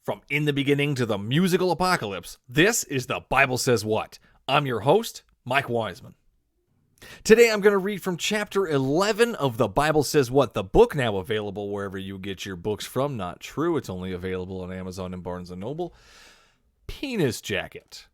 From in the beginning to the musical apocalypse, this is The Bible Says What. I'm your host, Mike Wiseman. Today I'm going to read from chapter 11 of The Bible Says What, the book now available wherever you get your books from. Not true, it's only available on Amazon and Barnes & Noble. Penis Jacket.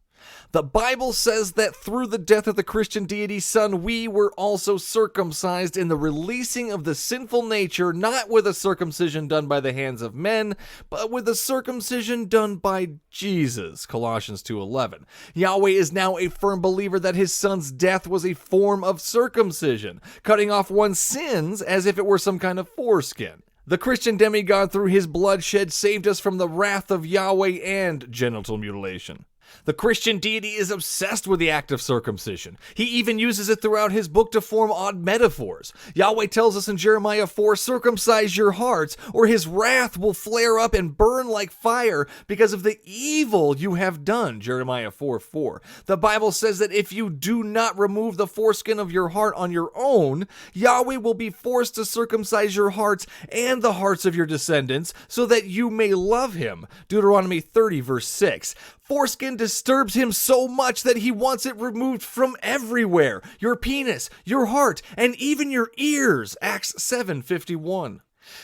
The Bible says that through the death of the Christian deity's son, we were also circumcised in the releasing of the sinful nature, not with a circumcision done by the hands of men, but with a circumcision done by Jesus. Colossians 2:11. Yahweh is now a firm believer that his son's death was a form of circumcision, cutting off one's sins as if it were some kind of foreskin. The Christian demigod, through his bloodshed, saved us from the wrath of Yahweh and genital mutilation. The Christian deity is obsessed with the act of circumcision. He even uses it throughout his book to form odd metaphors. Yahweh tells us in Jeremiah 4, "Circumcise your hearts, or his wrath will flare up and burn like fire because of the evil you have done." Jeremiah 4:4. The Bible says that if you do not remove the foreskin of your heart on your own, Yahweh will be forced to circumcise your hearts and the hearts of your descendants so that you may love him. Deuteronomy 30, verse 6. Foreskin disturbs him so much that he wants it removed from everywhere. Your penis, your heart, and even your ears. Acts 7:51.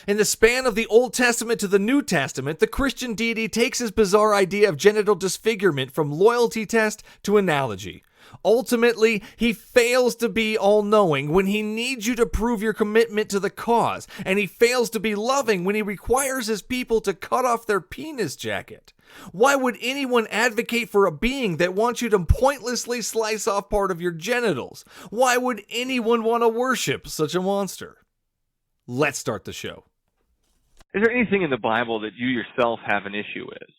In the span of the Old Testament to the New Testament, the Christian deity takes his bizarre idea of genital disfigurement from loyalty test to analogy. Ultimately, he fails to be all-knowing when he needs you to prove your commitment to the cause, and he fails to be loving when he requires his people to cut off their penis jacket. Why would anyone advocate for a being that wants you to pointlessly slice off part of your genitals? Why would anyone want to worship such a monster? Let's start the show. Is there anything in the Bible that you yourself have an issue with?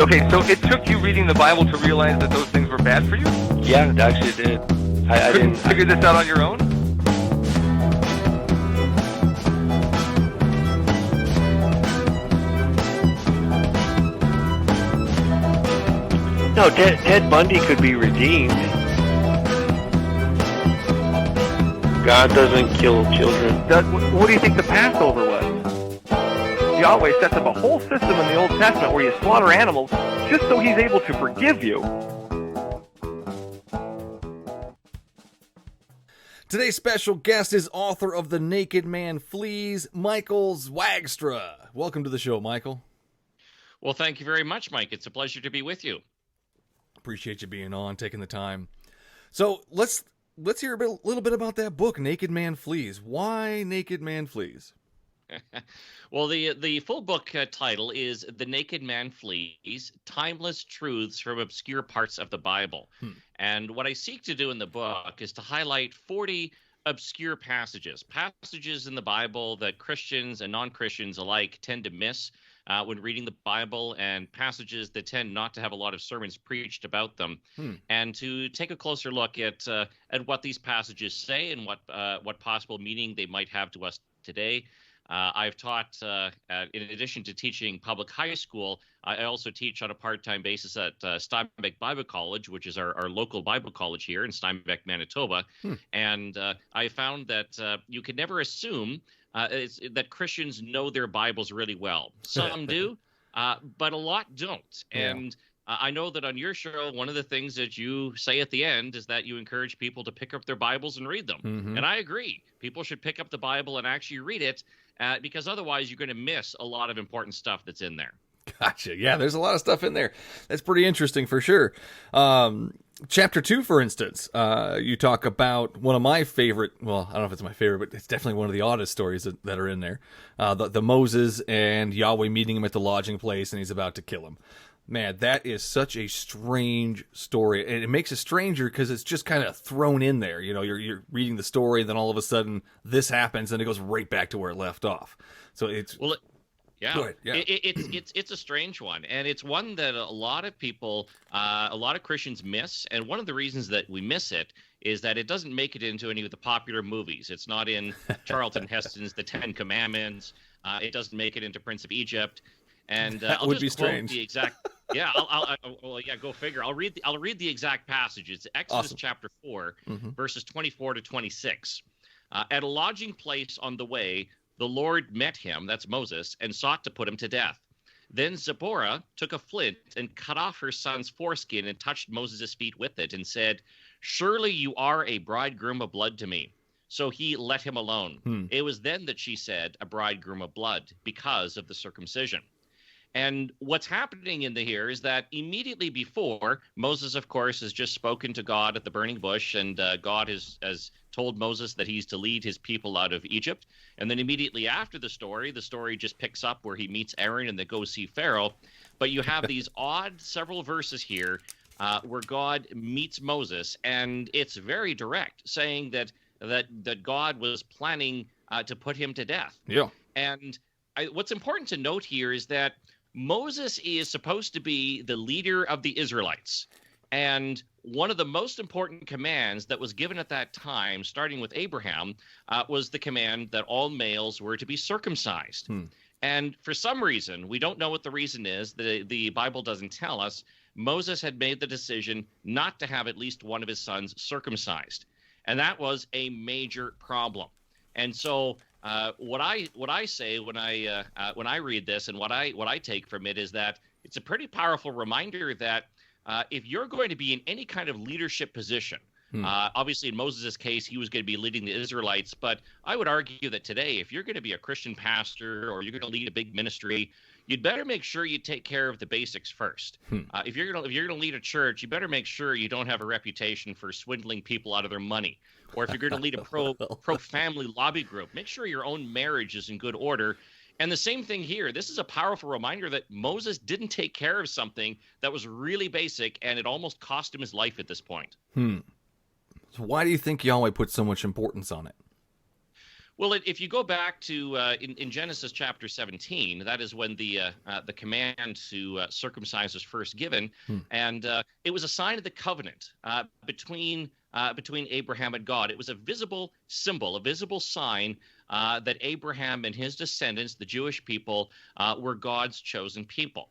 Okay, so it took you reading the Bible to realize that those things were bad for you? Yeah, it actually did. I didn't figure this out on your own? No, Ted Bundy could be redeemed. God doesn't kill children. What do you think the Passover was? Yahweh sets up a whole system in the Old Testament where you slaughter animals just so he's able to forgive you. Today's special guest is author of The Naked Man Flees, Michael Zwaagstra. Welcome to the show, Michael. Well, thank you very much, Mike. It's a pleasure to be with you. Appreciate you being on, taking the time. So let's hear a little bit about that book, Naked Man Flees. Why Naked Man Flees? Well, the full book title is The Naked Man Flees, Timeless Truths from Obscure Parts of the Bible. And what I seek to do in the book is to highlight 40 obscure passages in the Bible that Christians and non-Christians alike tend to miss when reading the Bible, and passages that tend not to have a lot of sermons preached about them, and to take a closer look at what these passages say and what possible meaning they might have to us today. I've taught, in addition to teaching public high school, I also teach on a part-time basis at Steinbeck Bible College, which is our local Bible college here in Steinbeck, Manitoba. And I found that you can never assume that Christians know their Bibles really well. Some do, but a lot don't. And I know that on your show, one of the things that you say at the end is that you encourage people to pick up their Bibles and read them. And I agree. People should pick up the Bible and actually read it, because otherwise you're going to miss a lot of important stuff that's in there. Gotcha. Yeah, there's a lot of stuff in there. That's pretty interesting for sure. Chapter 2, for instance, you talk about one of my favorite, well, I don't know if it's my favorite, but it's definitely one of the oddest stories that are in there. The Moses and Yahweh meeting him at the lodging place, and he's about to kill him. Man, that is such a strange story. And it makes it stranger because it's just kind of thrown in there. You know, you're reading the story, and then all of a sudden this happens, and it goes right back to where it left off. So it's... Well, yeah, go ahead. Yeah. It's a strange one, and it's one that a lot of people, a lot of Christians miss. And one of the reasons that we miss it is that it doesn't make it into any of the popular movies. It's not in Charlton Heston's The Ten Commandments. It doesn't make it into Prince of Egypt. And That I'll would just be quote strange. the exact. Yeah, well, yeah, go figure. I'll read the exact passage. It's Exodus Awesome. chapter 4, Mm-hmm. verses 24 to 26. At a lodging place on the way, the Lord met him, that's Moses, and sought to put him to death. Then Zipporah took a flint and cut off her son's foreskin and touched Moses' feet with it and said, "Surely you are a bridegroom of blood to me." So he let him alone. It was then that she said, "A bridegroom of blood," because of the circumcision. And what's happening in here is that immediately before, Moses, of course, has just spoken to God at the burning bush, and God has told Moses that he's to lead his people out of Egypt. And then immediately after the story just picks up where he meets Aaron and they go see Pharaoh. But you have these odd several verses here where God meets Moses, and it's very direct, saying that God was planning to put him to death. Yeah. And what's important to note here is that Moses is supposed to be the leader of the Israelites. And one of the most important commands that was given at that time, starting with Abraham, was the command that all males were to be circumcised. And for some reason, we don't know what the reason is, the Bible doesn't tell us, Moses had made the decision not to have at least one of his sons circumcised. And that was a major problem. And so what I say when I read this, and what I take from it, is that it's a pretty powerful reminder that if you're going to be in any kind of leadership position, obviously in Moses' case, he was going to be leading the Israelites, but I would argue that today, if you're going to be a Christian pastor or you're going to lead a big ministry, you'd better make sure you take care of the basics first. If you're going to lead a church, you better make sure you don't have a reputation for swindling people out of their money. Or if you're going to lead a pro-family lobby group, make sure your own marriage is in good order. And the same thing here. This is a powerful reminder that Moses didn't take care of something that was really basic, and it almost cost him his life at this point. So why do you think Yahweh put so much importance on it? Well, if you go back to in Genesis chapter 17, that is when the command to circumcise was first given, and it was a sign of the covenant between Abraham and God. It was a visible symbol, a visible sign that Abraham and his descendants, the Jewish people, were God's chosen people.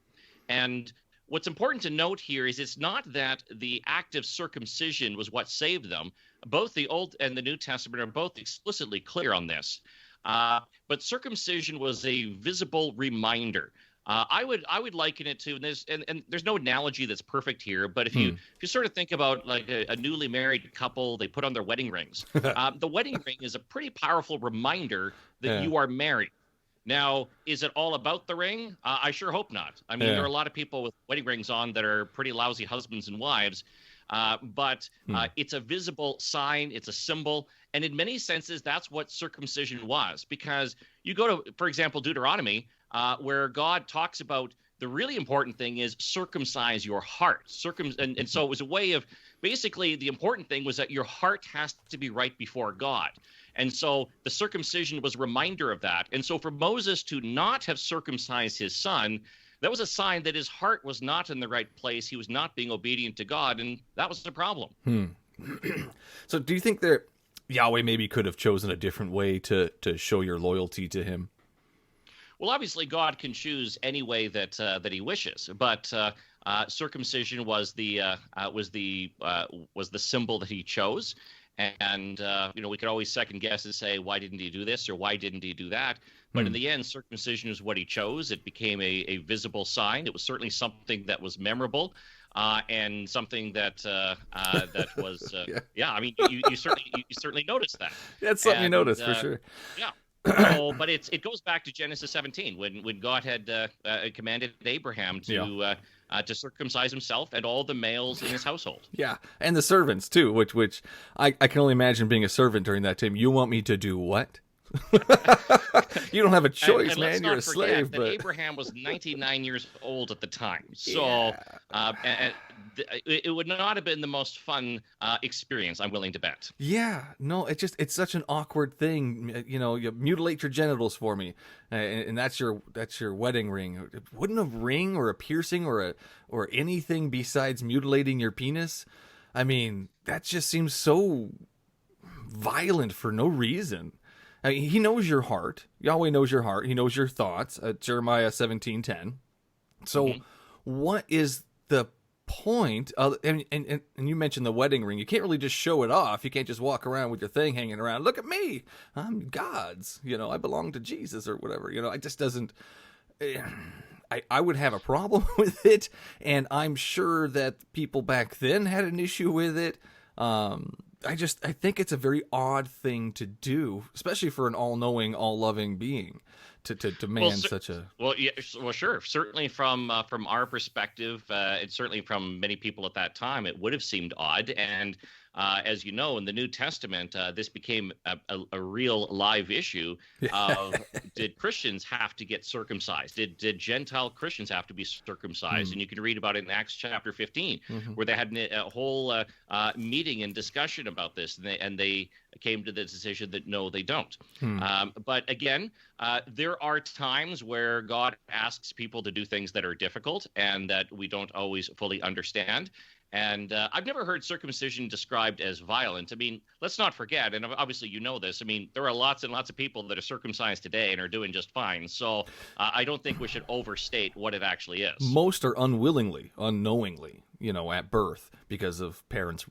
And what's important to note here is it's not that the act of circumcision was what saved them. Both the Old and the New Testament are both explicitly clear on this. But circumcision was a visible reminder. I would liken it to, and there's no analogy that's perfect here, but if you sort of think about like a newly married couple, they put on their wedding rings. The wedding ring is a pretty powerful reminder that you are married. Now, is it all about the ring? I sure hope not. I mean, there are a lot of people with wedding rings on that are pretty lousy husbands and wives, but it's a visible sign, it's a symbol, and in many senses, that's what circumcision was. Because you go to, for example, Deuteronomy, where God talks about the really important thing is circumcise your heart. And so it was a way of, basically, the important thing was that your heart has to be right before God. And so the circumcision was a reminder of that. And so for Moses to not have circumcised his son, that was a sign that his heart was not in the right place. He was not being obedient to God, and that was the problem. So do you think that Yahweh maybe could have chosen a different way to show your loyalty to him? Well, obviously, God can choose any way that he wishes, but circumcision was the symbol that he chose. And, we could always second guess and say, why didn't he do this or why didn't he do that? But in the end, circumcision is what he chose. It became a visible sign. It was certainly something that was memorable and something that was, I mean, you certainly noticed that. That's something you noticed for sure. Yeah. So, but it goes back to Genesis 17 when God had commanded Abraham to circumcise himself and all the males in his household. Yeah, and the servants too, which I can only imagine being a servant during that time. You want me to do what? You don't have a choice, and man. You're a slave. But Abraham was 99 years old at the time, so it would not have been the most fun experience, I'm willing to bet. Yeah, no, it's such an awkward thing. You mutilate your genitals for me, and that's your wedding ring. Wouldn't a ring or a piercing or anything besides mutilating your penis? I mean, that just seems so violent for no reason. He knows your heart. Yahweh knows your heart. He knows your thoughts. Jeremiah 17:10. So what is the point of, and you mentioned the wedding ring. You can't really just show it off. You can't just walk around with your thing hanging around. Look at me. I'm God's. I belong to Jesus or whatever. It just doesn't. I would have a problem with it, and I'm sure that people back then had an issue with it. I think it's a very odd thing to do, especially for an all-knowing, all-loving being, to demand such a. Well, yeah, well, sure. Certainly from our perspective, and certainly from many people at that time, it would have seemed odd. And as you know, in the New Testament, this became a real live issue of did Christians have to get circumcised? Did Gentile Christians have to be circumcised? And you can read about it in Acts chapter 15, where they had a whole meeting and discussion about this, and they came to the decision that no, they don't. But again, there are times where God asks people to do things that are difficult and that we don't always fully understand. And I've never heard circumcision described as violent. I mean, let's not forget, and obviously you know this, I mean, there are lots and lots of people that are circumcised today and are doing just fine. So I don't think we should overstate what it actually is. Most are unwillingly, unknowingly, at birth because of parents'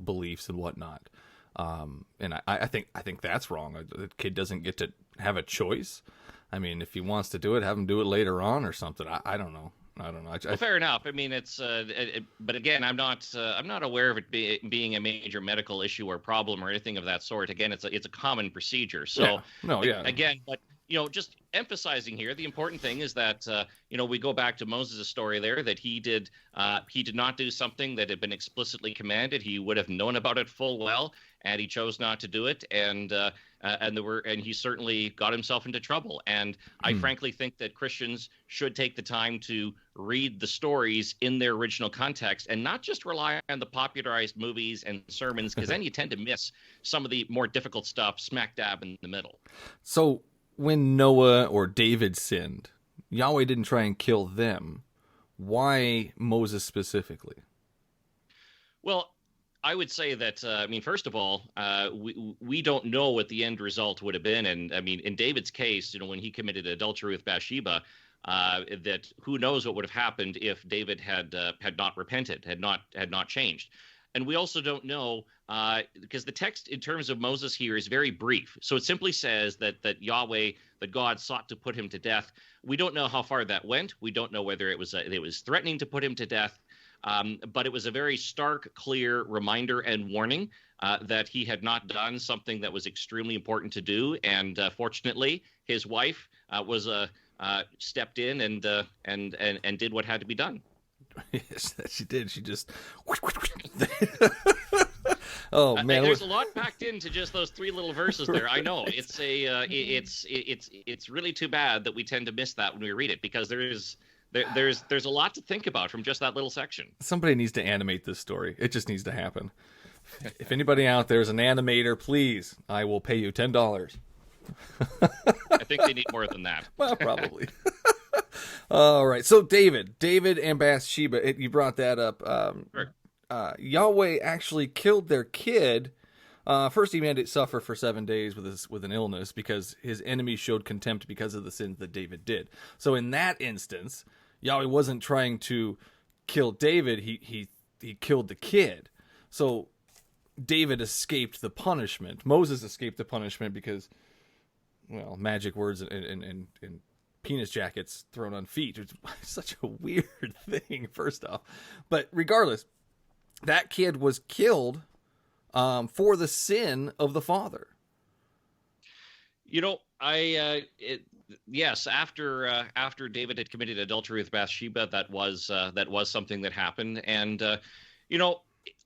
beliefs and whatnot. And I think that's wrong. The kid doesn't get to have a choice. I mean, if he wants to do it, have him do it later on or something. I don't know. Well, fair enough. I mean, it's but again, I'm not aware of it being a major medical issue or problem or anything of that sort. Again, it's a common procedure. So again, but just emphasizing here, the important thing is that we go back to Moses' story there, that he did not do something that had been explicitly commanded. He would have known about it full well, and he chose not to do it, and he certainly got himself into trouble. And I frankly think that Christians should take the time to read the stories in their original context and not just rely on the popularized movies and sermons, because then you tend to miss some of the more difficult stuff smack dab in the middle. So when Noah or David sinned, Yahweh didn't try and kill them. Why Moses specifically? Well, I would say that, first of all, we don't know what the end result would have been. And I mean, in David's case, when he committed adultery with Bathsheba, that who knows what would have happened if David had not repented, had not changed. And we also don't know, because the text in terms of Moses here is very brief. So it simply says that God sought to put him to death. We don't know how far that went. We don't know whether it was threatening to put him to death. But it was a very stark, clear reminder and warning that he had not done something that was extremely important to do. And fortunately, his wife stepped in and did what had to be done. Yes, she did. She just. Oh man, there's a lot packed into just those three little verses there. I know it's really too bad that we tend to miss that when we read it, because there's a lot to think about from just that little section. Somebody needs to animate this story. It just needs to happen. If anybody out there is an animator, please, I will pay you $10. I think they need more than that. Well, probably. All right. So David and Bathsheba, you brought that up. Sure. Yahweh actually killed their kid. First, he made it suffer for 7 days with an illness because his enemies showed contempt because of the sins that David did. So in that instance, Yahweh wasn't trying to kill David. He killed the kid. So David escaped the punishment. Moses escaped the punishment because, well, magic words and penis jackets thrown on feet. It's such a weird thing, first off. But regardless, that kid was killed for the sin of the father. Yes, after David had committed adultery with Bathsheba, that was something that happened. And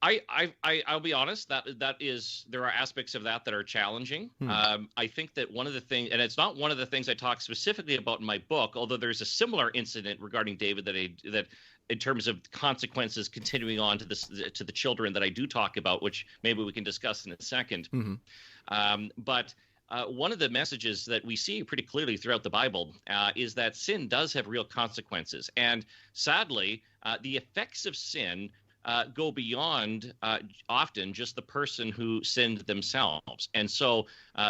I'll be honest, there are aspects of that are challenging. I think that one of the things, and it's not one of the things I talk specifically about in my book, although there's a similar incident regarding David that in terms of consequences continuing on to the children that I do talk about, which maybe we can discuss in a second. But one of the messages that we see pretty clearly throughout the Bible is that sin does have real consequences. And sadly, the effects of sin go beyond often just the person who sinned themselves, and so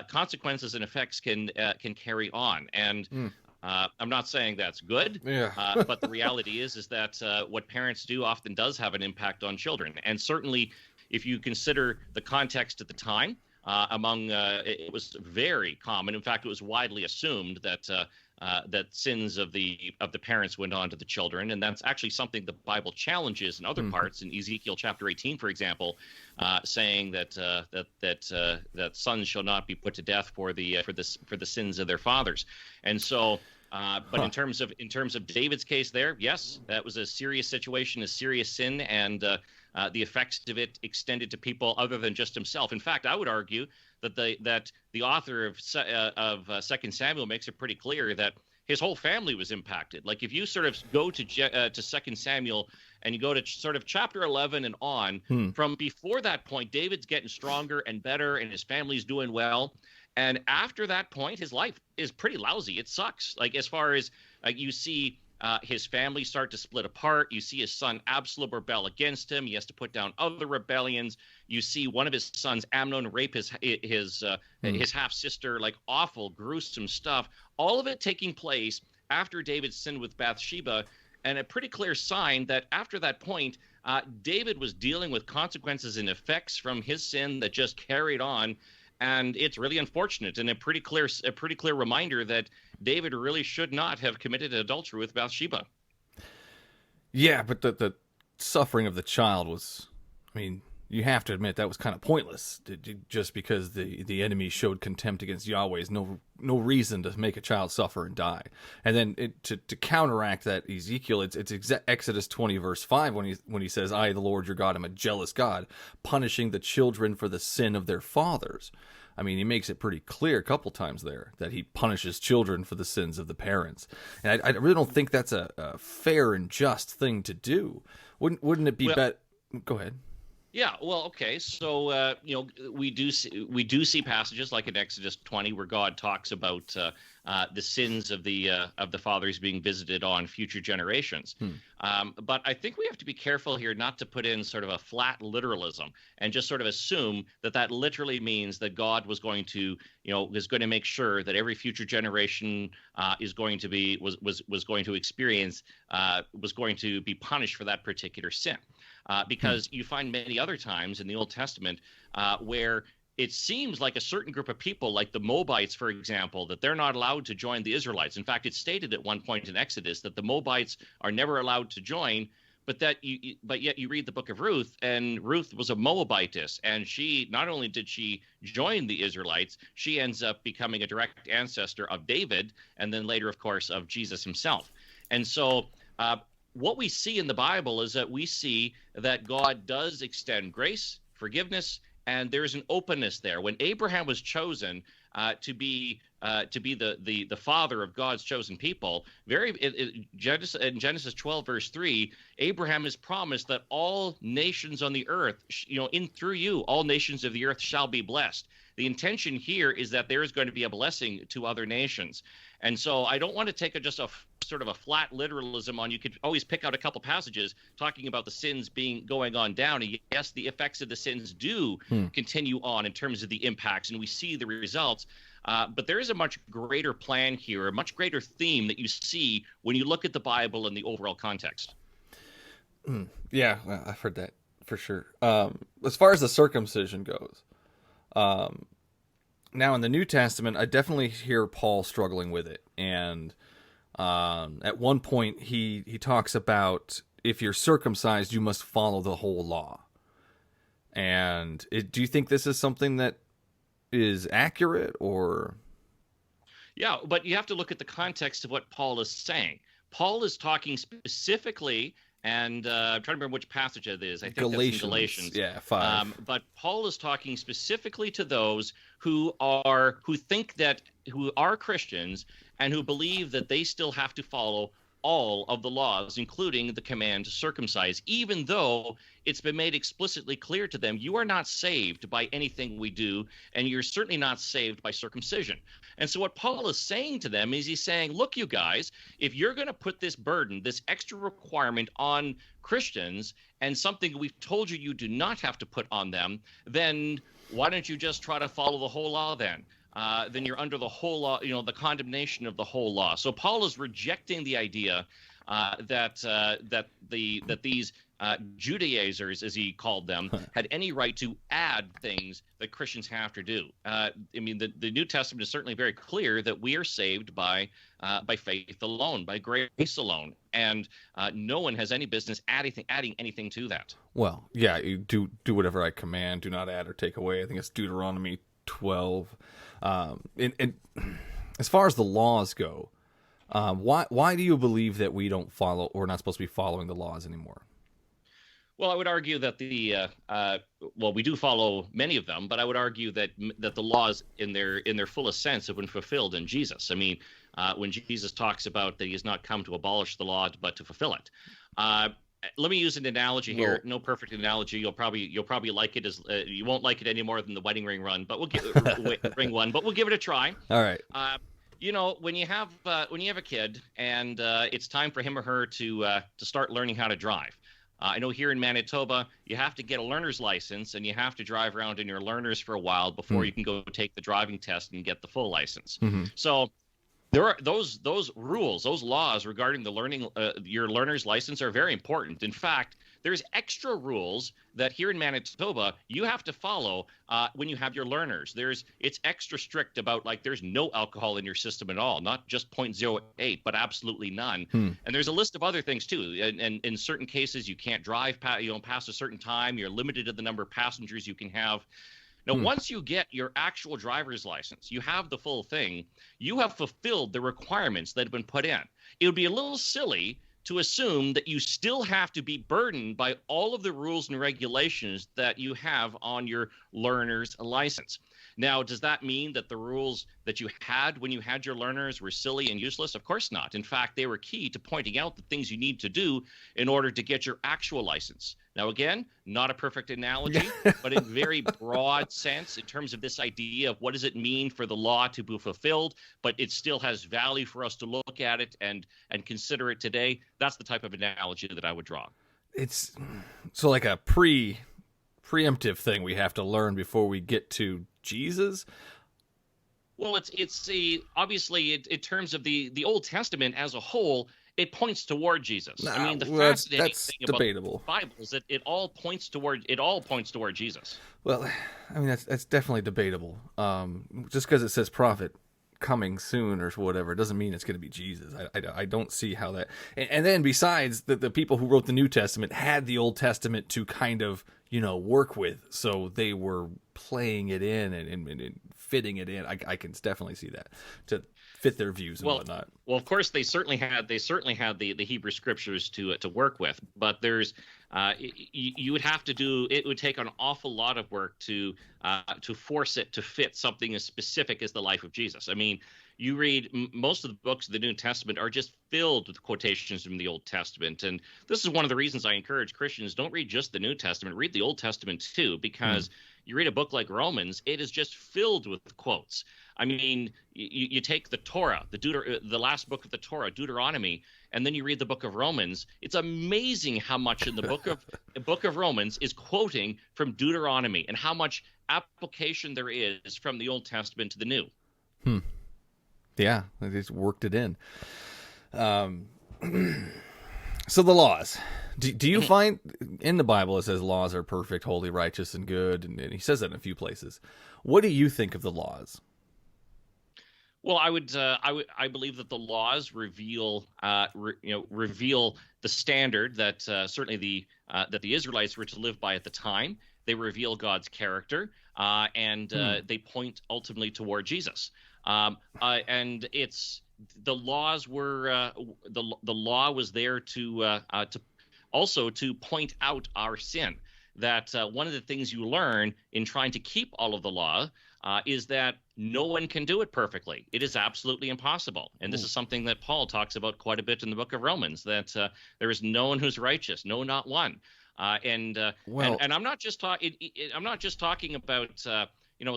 consequences and effects can carry on. And I'm not saying that's good, but the reality is that what parents do often does have an impact on children. And certainly, if you consider the context at the time, it was very common. In fact, it was widely assumed that that sins of the parents went on to the children, and that's actually something the Bible challenges in other parts. In Ezekiel chapter 18, for example, saying that sons shall not be put to death for the sins of their fathers. And so, but in terms of David's case, there, yes, that was a serious situation, a serious sin, and the effects of it extended to people other than just himself. In fact, I would argue that the author of 2 Samuel makes it pretty clear that his whole family was impacted. Like, if you sort of go to 2 Samuel and you go to sort of chapter 11 and on, from before that point, David's getting stronger and better, and his family's doing well. And after that point, his life is pretty lousy. It sucks. Like, as far as you see his family start to split apart. You see his son Absalom rebel against him. He has to put down other rebellions. You see one of his sons, Amnon, rape his half sister. Like, awful, gruesome stuff. All of it taking place after David sinned with Bathsheba, and a pretty clear sign that after that point, David was dealing with consequences and effects from his sin that just carried on. And it's really unfortunate, and a pretty clear reminder that David really should not have committed adultery with Bathsheba. Yeah, but the suffering of the child was, I mean, you have to admit that was kind of pointless. Just because the enemy showed contempt against Yahweh is no reason to make a child suffer and die. And then to counteract that, Ezekiel, it's Exodus 20 verse 5 when he says, "I, the Lord your God, am a jealous God, punishing the children for the sin of their fathers." I mean, he makes it pretty clear a couple times there that he punishes children for the sins of the parents. And I really don't think that's a fair and just thing to do. Wouldn't it be better? Go ahead. Yeah, well, okay. So we do see passages like in Exodus 20 where God talks about the sins of the fathers being visited on future generations. But I think we have to be careful here not to put in sort of a flat literalism and just sort of assume that literally means that God was going to make sure that every future generation was going to be punished for that particular sin. Because you find many other times in the Old Testament where it seems like a certain group of people, like the Moabites, for example, that they're not allowed to join the Israelites. In fact, it's stated at one point in Exodus that the Moabites are never allowed to join, but yet you read the book of Ruth, and Ruth was a Moabitess, and she not only did she join the Israelites, she ends up becoming a direct ancestor of David, and then later, of course, of Jesus himself. And so what we see in the Bible is that we see that God does extend grace, forgiveness, and there's an openness there. When Abraham was chosen to be the father of God's chosen people, in Genesis 12 verse 3, Abraham is promised that all nations on the earth, through you, all nations of the earth shall be blessed. The intention here is that there is going to be a blessing to other nations. And so I don't want to take just a sort of a flat literalism on. You could always pick out a couple passages talking about the sins going on down. And yes, the effects of the sins do continue on in terms of the impacts, and we see the results. But there is a much greater plan here, a much greater theme that you see when you look at the Bible in the overall context. Yeah, I've heard that for sure. As far as the circumcision goes, now in the New Testament, I definitely hear Paul struggling with it. And at one point, he talks about if you're circumcised, you must follow the whole law. And do you think this is something that is accurate, or? Yeah, but you have to look at the context of what Paul is saying. Paul is talking specifically, and I'm trying to remember which passage it is. I think that's in Galatians. Yeah, 5. But Paul is talking specifically to those who are Christians and who believe that they still have to follow all of the laws, including the command to circumcise, even though it's been made explicitly clear to them, you are not saved by anything we do, and you're certainly not saved by circumcision. And so what Paul is saying to them is he's saying, look, you guys, if you're going to put this burden, this extra requirement on Christians, and something we've told you you do not have to put on them, then why don't you just try to follow the whole law then? Then you're under the whole law, the condemnation of the whole law. So Paul is rejecting the idea that these Judaizers, as he called them, had any right to add things that Christians have to do. The New Testament is certainly very clear that we are saved by faith alone, by grace alone, and no one has any business adding anything to that. Well, yeah, you do whatever I command, do not add or take away. I think it's Deuteronomy 12. And as far as the laws go, why do you believe that we don't follow, or not supposed to be following the laws anymore? Well, I would argue that we do follow many of them, but I would argue that the laws in their fullest sense have been fulfilled in Jesus. I mean, when Jesus talks about that he has not come to abolish the law, but to fulfill it. Let me use an analogy here. No perfect analogy. You'll probably like it as you won't like it any more than the wedding ring run, but we'll give ring one. But we'll give it a try. All right. When you have a kid and it's time for him or her to start learning how to drive. I know here in Manitoba, you have to get a learner's license and you have to drive around in your learners for a while before you can go take the driving test and get the full license. Mm-hmm. So there are those rules, those laws regarding the learning your learner's license are very important. In fact, there's extra rules that here in Manitoba you have to follow when you have your learners. It's extra strict about, like, there's no alcohol in your system at all, not just 0.08, but absolutely none. And there's a list of other things too. And in certain cases, you can't drive past a certain time. You're limited to the number of passengers you can have. Now, once you get your actual driver's license, you have the full thing, you have fulfilled the requirements that have been put in. It would be a little silly to assume that you still have to be burdened by all of the rules and regulations that you have on your learner's license. Now, does that mean that the rules that you had when you had your learners were silly and useless? Of course not. In fact, they were key to pointing out the things you need to do in order to get your actual license. Now, again, not a perfect analogy, but in very broad sense in terms of this idea of what does it mean for the law to be fulfilled, but it still has value for us to look at it and consider it today. That's the type of analogy that I would draw. It's so like a preemptive thing we have to learn before we get to Jesus. Well, it's obviously in terms of the Old Testament as a whole, it points toward Jesus. I mean, the fascinating thing debatable. About the Bible is that it all points toward Jesus. Well, I mean, that's definitely debatable. Just because it says prophet coming soon or whatever doesn't mean it's going to be Jesus. I don't see how that. And then besides, the people who wrote the New Testament had the Old Testament to kind of work with, so they were playing it in and fitting it in. I can definitely see that to fit their views and whatnot. Well, of course, they certainly had the Hebrew Scriptures to work with, but there's you would have to do. It would take an awful lot of work to force it to fit something as specific as the life of Jesus. I mean, you read most of the books of the New Testament are just filled with quotations from the Old Testament. And this is one of the reasons I encourage Christians, don't read just the New Testament, read the Old Testament too, because you read a book like Romans, it is just filled with quotes. I mean, you take the Torah, the last book of the Torah, Deuteronomy, and then you read the book of Romans. It's amazing how much in the book of Romans is quoting from Deuteronomy and how much application there is from the Old Testament to the New. Yeah, they just worked it in. So the laws. Do you find in the Bible it says laws are perfect, holy, righteous, and good, and he says that in a few places. What do you think of the laws? Well, I believe that the laws reveal the standard that certainly that the Israelites were to live by at the time. They reveal God's character, and they point ultimately toward Jesus. And it's the laws were the law was there to also to point out our sin. that one of the things you learn in trying to keep all of the law is that no one can do it perfectly. It is absolutely impossible. And this is something that Paul talks about quite a bit in the book of Romans, that there is no one who's righteous, no, not one. And I'm not just talking about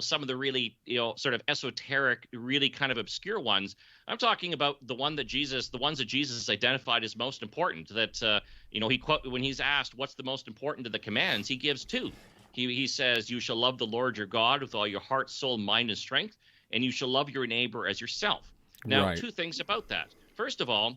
some of the really sort of esoteric, really kind of obscure ones. I'm talking about the ones that Jesus identified as most important. That when he's asked what's the most important of the commands, he gives two. He says, "You shall love the Lord your God with all your heart, soul, mind, and strength, and you shall love your neighbor as yourself." Now, Two things about that. First of all,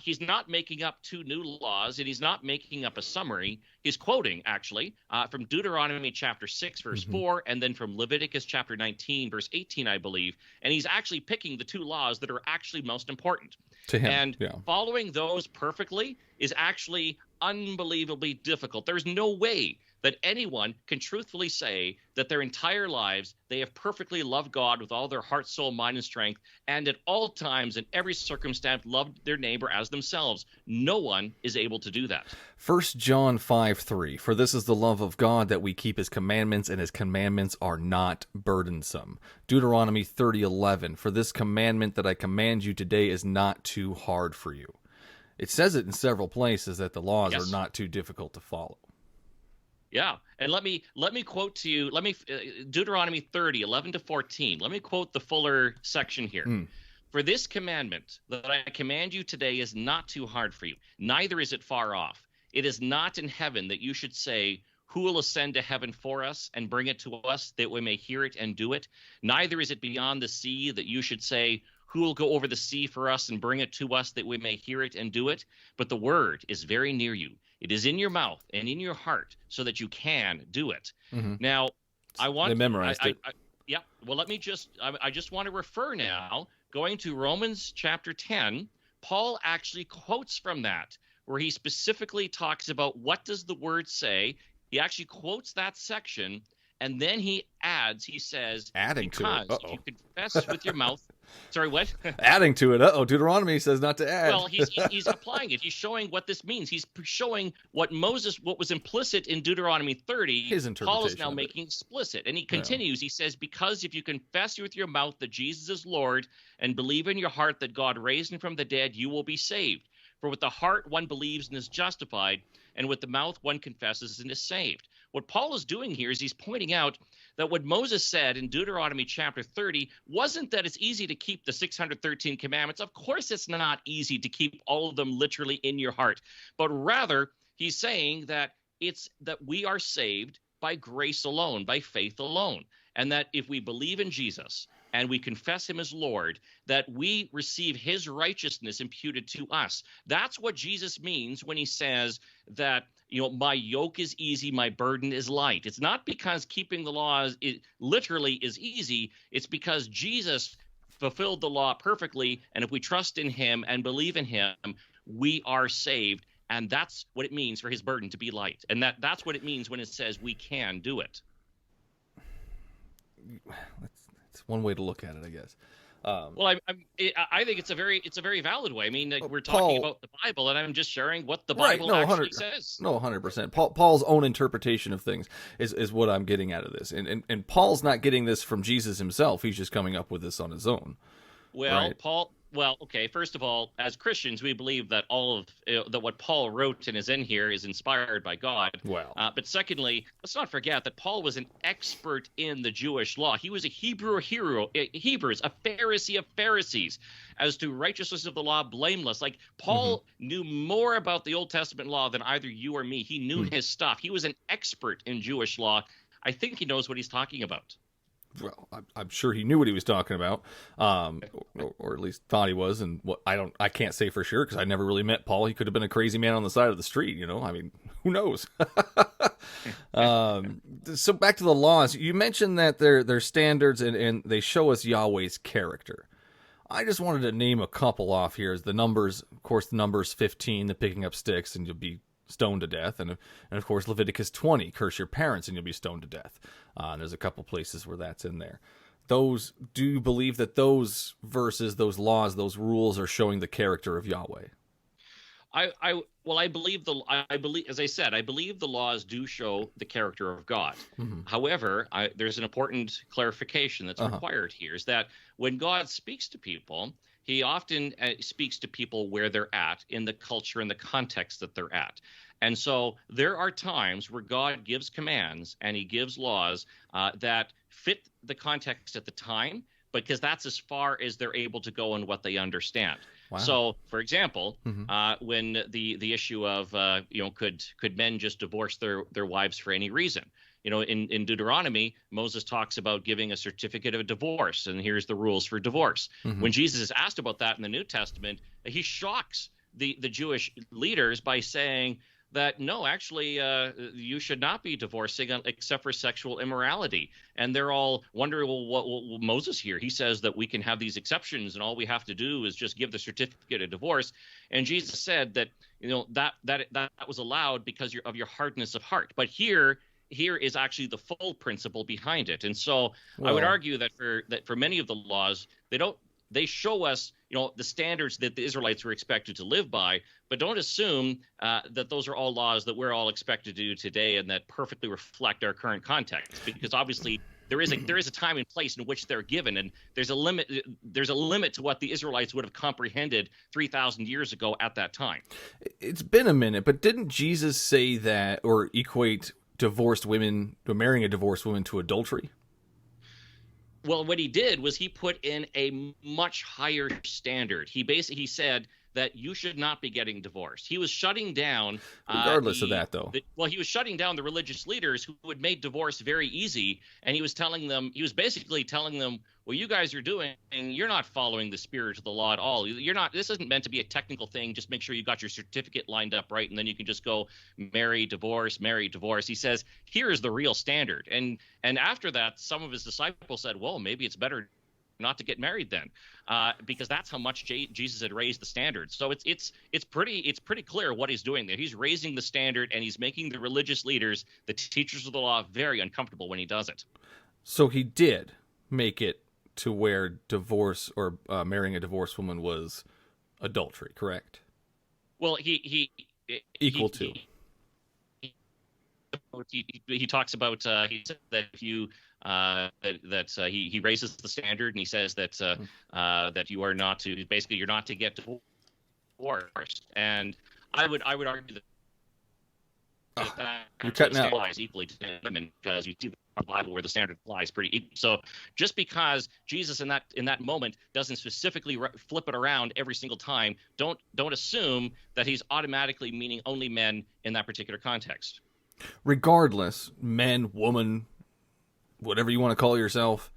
he's not making up two new laws, and he's not making up a summary. He's quoting, actually, from Deuteronomy chapter 6, verse 4, and then from Leviticus chapter 19, verse 18, I believe. And he's actually picking the two laws that are actually most important. To him, and following those perfectly is actually unbelievably difficult. There's no way that anyone can truthfully say that their entire lives they have perfectly loved God with all their heart, soul, mind, and strength, and at all times in every circumstance loved their neighbor as themselves. No one is able to do that. 1 John 5:3, for this is the love of God, that we keep his commandments, and his commandments are not burdensome. Deuteronomy 30:11, for this commandment that I command you today is not too hard for you. It says it in several places that the laws are not too difficult to follow. Yeah, and let me quote to you. Deuteronomy 30:11-14. Let me quote the fuller section here. For this commandment that I command you today is not too hard for you, neither is it far off. It is not in heaven that you should say, who will ascend to heaven for us and bring it to us that we may hear it and do it? Neither is it beyond the sea that you should say, who will go over the sea for us and bring it to us that we may hear it and do it? But the word is very near you. It is in your mouth and in your heart so that you can do it. Now, They memorized it. Well, I just want to refer now, going to Romans chapter 10, Paul actually quotes from that, where he specifically talks about what does the word say. He actually quotes that section, and then he says, adding to it. Because if you confess with your mouth. Sorry, what? Adding to it. Deuteronomy says not to add. Well, he's applying it. He's showing what this means. He's showing what was implicit in Deuteronomy 30, his interpretation Paul is now making explicit. And he continues. He says, because if you confess with your mouth that Jesus is Lord and believe in your heart that God raised him from the dead, you will be saved. For with the heart one believes and is justified, and with the mouth one confesses and is saved. What Paul is doing here is he's pointing out that what Moses said in Deuteronomy chapter 30 wasn't that it's easy to keep the 613 commandments. Of course it's not easy to keep all of them literally in your heart. But rather, he's saying that it's that we are saved by grace alone, by faith alone. And that if we believe in Jesus and we confess him as Lord, that we receive his righteousness imputed to us. That's what Jesus means when he says that, my yoke is easy, my burden is light. It's not because keeping the laws literally is easy. It's because Jesus fulfilled the law perfectly, and if we trust in him and believe in him, we are saved. And that's what it means for his burden to be light. And that's what it means when it says we can do it. That's one way to look at it, I guess. Well, I think it's a very valid way. I mean, we're talking about the Bible, and I'm just sharing what the Bible actually says. No, 100%. Paul's own interpretation of things is what I'm getting out of this, and Paul's not getting this from Jesus himself. He's just coming up with this on his own. Well, right? Okay. First of all, as Christians, we believe that all of that what Paul wrote and is in here is inspired by God. Well, but secondly, let's not forget that Paul was an expert in the Jewish law. He was a Hebrews, a Pharisee of Pharisees, as to righteousness of the law, blameless. Like Paul knew more about the Old Testament law than either you or me. He knew his stuff. He was an expert in Jewish law. I think he knows what he's talking about. Well, I'm sure he knew what he was talking about, or at least thought he was. And what I can't say for sure because I never really met Paul. He could have been a crazy man on the side of the street, I mean, who knows? So back to the laws. You mentioned that they're standards and they show us Yahweh's character. I just wanted to name a couple off here. As the numbers, of course, the numbers 15, the picking up sticks, and you'll be stoned to death, and of course Leviticus 20, curse your parents and you'll be stoned to death. And there's a couple places where that's in there. Do you believe that those verses, those laws, those rules are showing the character of Yahweh? I believe I believe, as I said, I believe the laws do show the character of God. However, there's an important clarification that's required here, is that when God speaks to people, he often speaks to people where they're at in the culture and the context that they're at. And so there are times where God gives commands and he gives laws that fit the context at the time, because that's as far as they're able to go and what they understand. Wow. So, for example, when the issue of could men just divorce their wives for any reason? In Deuteronomy, Moses talks about giving a certificate of divorce, and here's the rules for divorce. When Jesus is asked about that in the New Testament, he shocks the Jewish leaders by saying that no, actually, you should not be divorcing except for sexual immorality. And they're all wondering, well, what Moses here? He says that we can have these exceptions, and all we have to do is just give the certificate of divorce. And Jesus said that that was allowed because of your hardness of heart. But here is actually the full principle behind it. And so I would argue that for many of the laws, they show us, the standards that the Israelites were expected to live by, but don't assume that those are all laws that we're all expected to do today and that perfectly reflect our current context. Because obviously there is a time and place in which they're given, and there's a limit to what the Israelites would have comprehended 3,000 years ago at that time. It's been a minute, but didn't Jesus say that, or equate divorced women, or marrying a divorced woman, to adultery? Well, what he did was he put in a much higher standard. He said that you should not be getting divorced. He was shutting down regardless of that, though. He was shutting down the religious leaders who had made divorce very easy, and he was basically telling them, what you guys are doing, you're not following the spirit of the law at all. This isn't meant to be a technical thing. Just make sure you got your certificate lined up right, and then you can just go marry, divorce. He says, here is the real standard. And after that, some of his disciples said, well, maybe it's better not to get married then, because that's how much Jesus had raised the standard. So it's pretty clear what he's doing there. He's raising the standard, and he's making the religious leaders, the teachers of the law, very uncomfortable when he does it. So he did make it to where divorce or marrying a divorced woman was adultery, correct? Well, he talks about he said that if you he raises the standard, and he says that that you are not to, basically you're not to get divorced. And I would argue that you're cutting out. Applies equally to women, because you see the Bible where the standard applies pretty equal. So just because Jesus in that moment doesn't specifically flip it around every single time, don't assume that he's automatically meaning only men in that particular context. Regardless, man, woman, whatever you want to call yourself,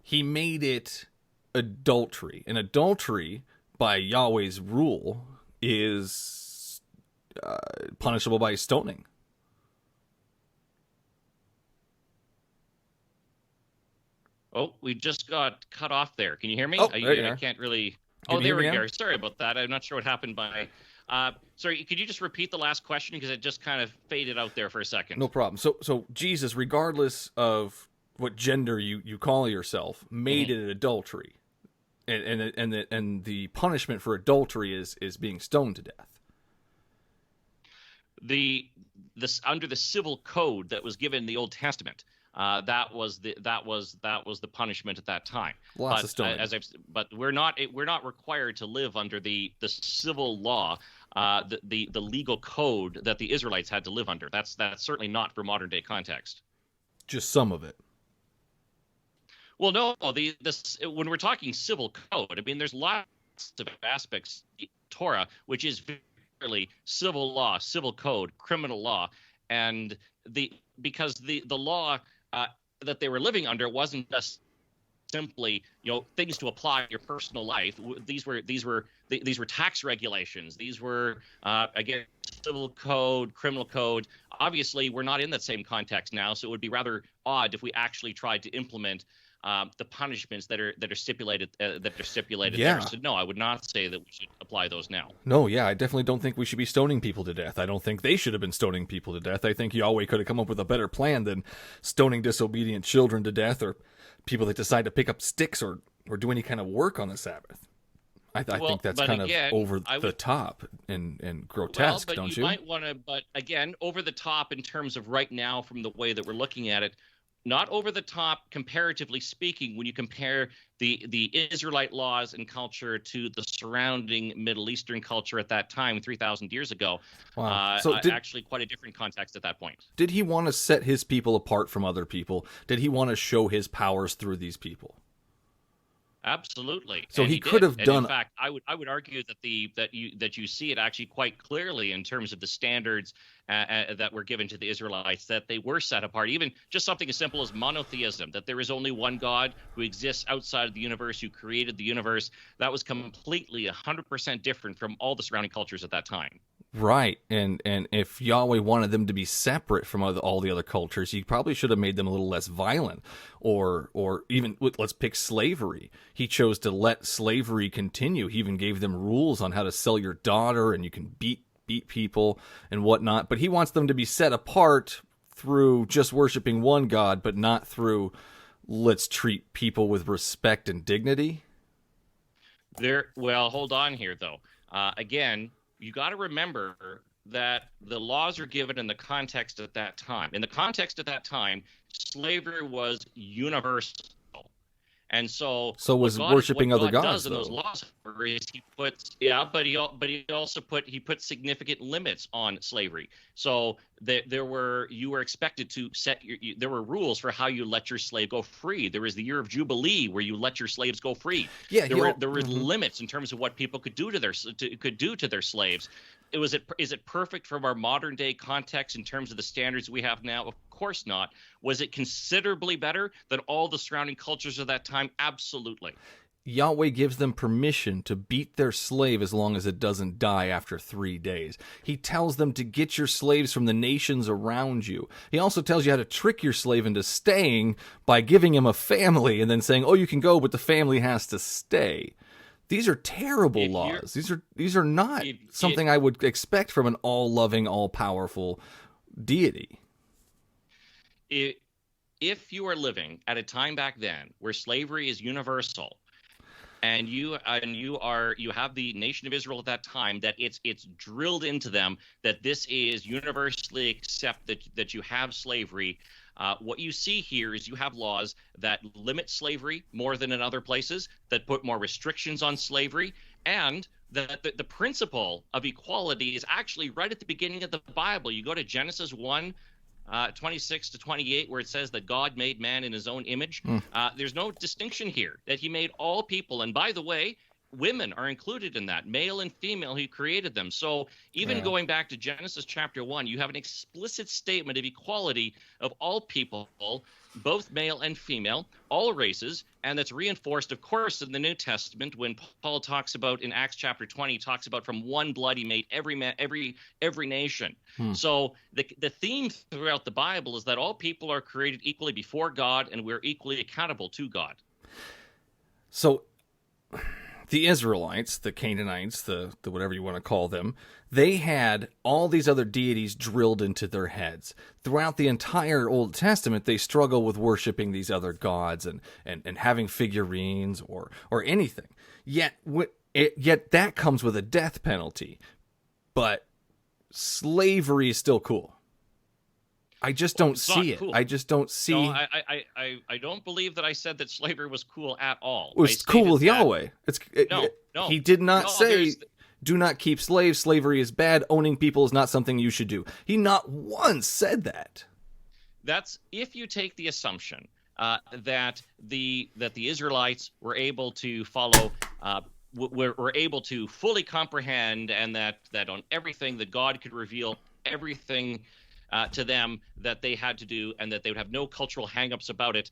he made it adultery. And adultery, by Yahweh's rule, is punishable by stoning. Oh, we just got cut off there. Can you hear me? Oh, there you are. I can't really. Can there we go. Sorry about that. I'm not sure what happened sorry, could you just repeat the last question, because it just kind of faded out there for a second? No problem. So Jesus, regardless of what gender you call yourself, made it adultery, and the punishment for adultery is being stoned to death. Under the civil code that was given in the Old Testament, that was the punishment at that time. Lots of stoning. But we're not required to live under the civil law, the legal code that the Israelites had to live under. That's certainly not for modern day context. Just some of it. Well, no, when we're talking civil code, I mean, there's lots of aspects of Torah, which is really civil law, civil code, criminal law, and because the law that they were living under wasn't just simply things to apply in your personal life. These were tax regulations. These were again, civil code, criminal code. Obviously, we're not in that same context now, so it would be rather odd if we actually tried to implement the punishments that are stipulated Yeah. there. So no, I would not say that we should apply those now. No, yeah, I definitely don't think we should be stoning people to death. I don't think they should have been stoning people to death. I think Yahweh could have come up with a better plan than stoning disobedient children to death, or people that decide to pick up sticks or do any kind of work on the Sabbath. I think that's but kind again, of over I the would top and well, grotesque, but don't you you? might want to, but again, over the top in terms of right now from the way that we're looking at it, not over the top comparatively speaking when you compare the Israelite laws and culture to the surrounding Middle Eastern culture at that time, 3,000 years ago. Wow. So Actually, quite a different context at that point. did he want to set his people apart from other people? Did he want to show his powers through these people? Absolutely. So And he he could did. have And in done. fact, I would argue that you see it actually quite clearly in terms of the standards that were given to the Israelites, that they were set apart. Even just something as simple as monotheism, that there is only one God who exists outside of the universe, who created the universe. That was completely 100% different from all the surrounding cultures at that time. Right, and if Yahweh wanted them to be separate from all the other cultures, he probably should have made them a little less violent, or even let's pick slavery. He chose to let slavery continue. He even gave them rules on how to sell your daughter, and you can beat people and whatnot. But he wants them to be set apart through just worshiping one God, but not through let's treat people with respect and dignity. Well, hold on here though. Again, you got to remember that the laws are given in the context at that time. In the context at that time, slavery was universal. And so was worshiping other gods, does in those though. laws is he puts he also put significant limits on slavery. So you were expected to there were rules for how you let your slave go free. There was the year of Jubilee where you let your slaves go free. Yeah, there were limits in terms of what people could do to their slaves. Is it perfect from our modern day context in terms of the standards we have now? Of course not. Was it considerably better than all the surrounding cultures of that time? Absolutely. Yahweh gives them permission to beat their slave as long as it doesn't die after 3 days. He tells them to get your slaves from the nations around you. He also tells you how to trick your slave into staying by giving him a family and then saying, oh, you can go, but the family has to stay. These are terrible laws. These are not something I would expect from an all-loving, all-powerful deity. If you are living at a time back then where slavery is universal, and you have the nation of Israel at that time, that it's drilled into them that this is universally accepted, that you have slavery. What you see here is you have laws that limit slavery more than in other places, that put more restrictions on slavery, and that the principle of equality is actually right at the beginning of the Bible. You go to Genesis 1, 26 to 28, where it says that God made man in his own image. There's no distinction here, that he made all people. And by the way, women are included in that, male and female. He created them. So even going back to Genesis chapter 1, you have an explicit statement of equality of all people, both male and female, all races, and that's reinforced, of course, in the New Testament when Paul talks about, in Acts chapter 20, he talks about from one blood he made every man, every nation. So the theme throughout the Bible is that all people are created equally before God, and we're equally accountable to God. So the Israelites, the Canaanites, the whatever you want to call them, they had all these other deities drilled into their heads. Throughout the entire Old Testament, they struggle with worshiping these other gods and having figurines or anything. Yet that comes with a death penalty. But slavery is still cool. I just don't see it. Cool. I just don't see. No, I don't believe that I said that slavery was cool at all. It was cool with Yahweh. No. He did not say, do not keep slaves. Slavery is bad. Owning people is not something you should do. He not once said that. That's if you take the assumption that the Israelites were able to follow, were able to fully comprehend, and that on everything that God could reveal everything to them that they had to do, and that they would have no cultural hangups about it.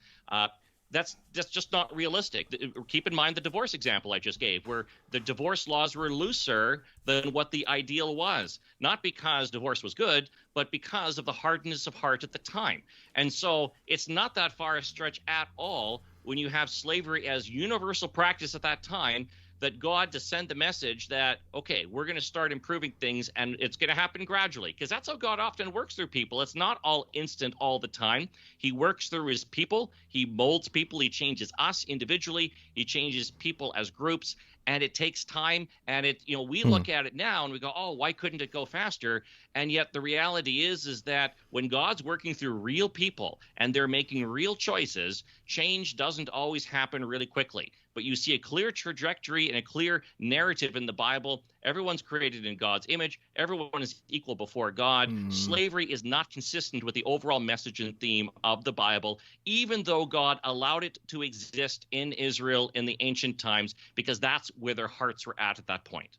That's just not realistic. Keep in mind the divorce example I just gave, where the divorce laws were looser than what the ideal was, not because divorce was good, but because of the hardness of heart at the time. And so it's not that far a stretch at all when you have slavery as universal practice at that time, that God to send the message that, okay, we're going to start improving things, and it's going to happen gradually, because that's how God often works through people. It's not all instant all the time. He works through his people. He molds people. He changes us individually. He changes people as groups. and it takes time, and we look at it now and we go, oh, why couldn't it go faster? And yet the reality is that when God's working through real people and they're making real choices, change doesn't always happen really quickly. But you see a clear trajectory and a clear narrative in the Bible. Everyone's created in God's image. Everyone is equal before God. Slavery is not consistent with the overall message and theme of the Bible, even though God allowed it to exist in Israel in the ancient times, because that's where their hearts were at that point.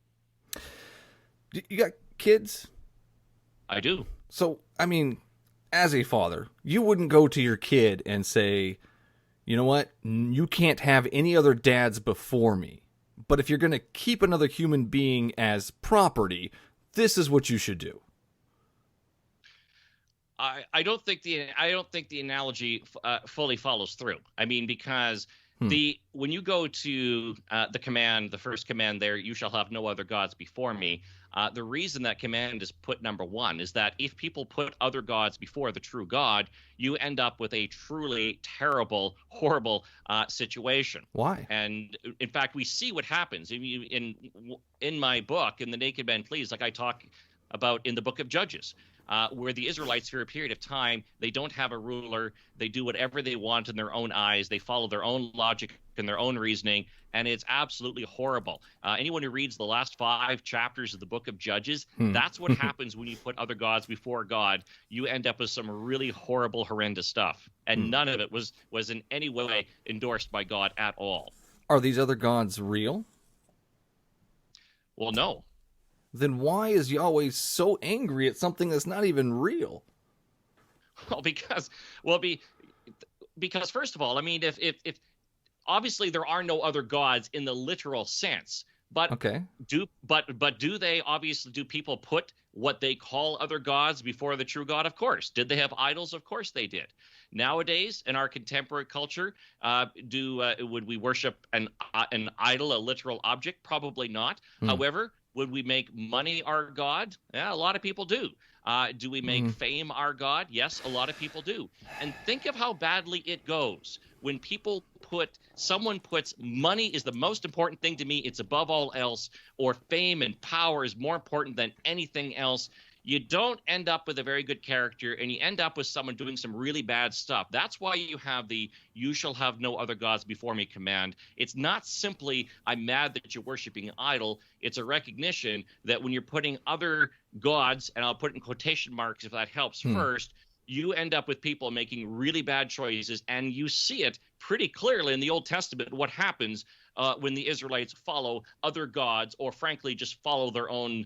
You got kids? I do. So, I mean, as a father, you wouldn't go to your kid and say, you know what? You can't have any other dads before me. But if you're going to keep another human being as property, this is what you should do. I don't think the analogy fully follows through. I mean, because when you go to the first command there, you shall have no other gods before me. The reason that command is put number one is that if people put other gods before the true God, you end up with a truly terrible, horrible situation. Why? And in fact, we see what happens in my book, in The Naked Man Flees, like I talk about in the book of Judges. Where the Israelites, for a period of time, they don't have a ruler. They do whatever they want in their own eyes. They follow their own logic and their own reasoning, and it's absolutely horrible. Anyone who reads the last 5 chapters of the book of Judges, that's what happens when you put other gods before God. You end up with some really horrible, horrendous stuff, and none of it was in any way endorsed by God at all. Are these other gods real? Well, no. Then why is Yahweh so angry at something that's not even real? Well, because first of all, I mean, if obviously there are no other gods in the literal sense, but okay. do people put what they call other gods before the true God? Of course. Did they have idols? Of course they did. Nowadays, in our contemporary culture, would we worship an idol, a literal object? Probably not. However, would we make money our God? Yeah, a lot of people do. Do we make fame our God? Yes, a lot of people do. And think of how badly it goes when someone puts money is the most important thing to me. It's above all else, or fame and power is more important than anything else. You don't end up with a very good character, and you end up with someone doing some really bad stuff. That's why you have the "you shall have no other gods before me" command. It's not simply, I'm mad that you're worshiping an idol. It's a recognition that when you're putting other gods, and I'll put in quotation marks if that helps first, you end up with people making really bad choices, and you see it pretty clearly in the Old Testament what happens when the Israelites follow other gods, or frankly just follow their own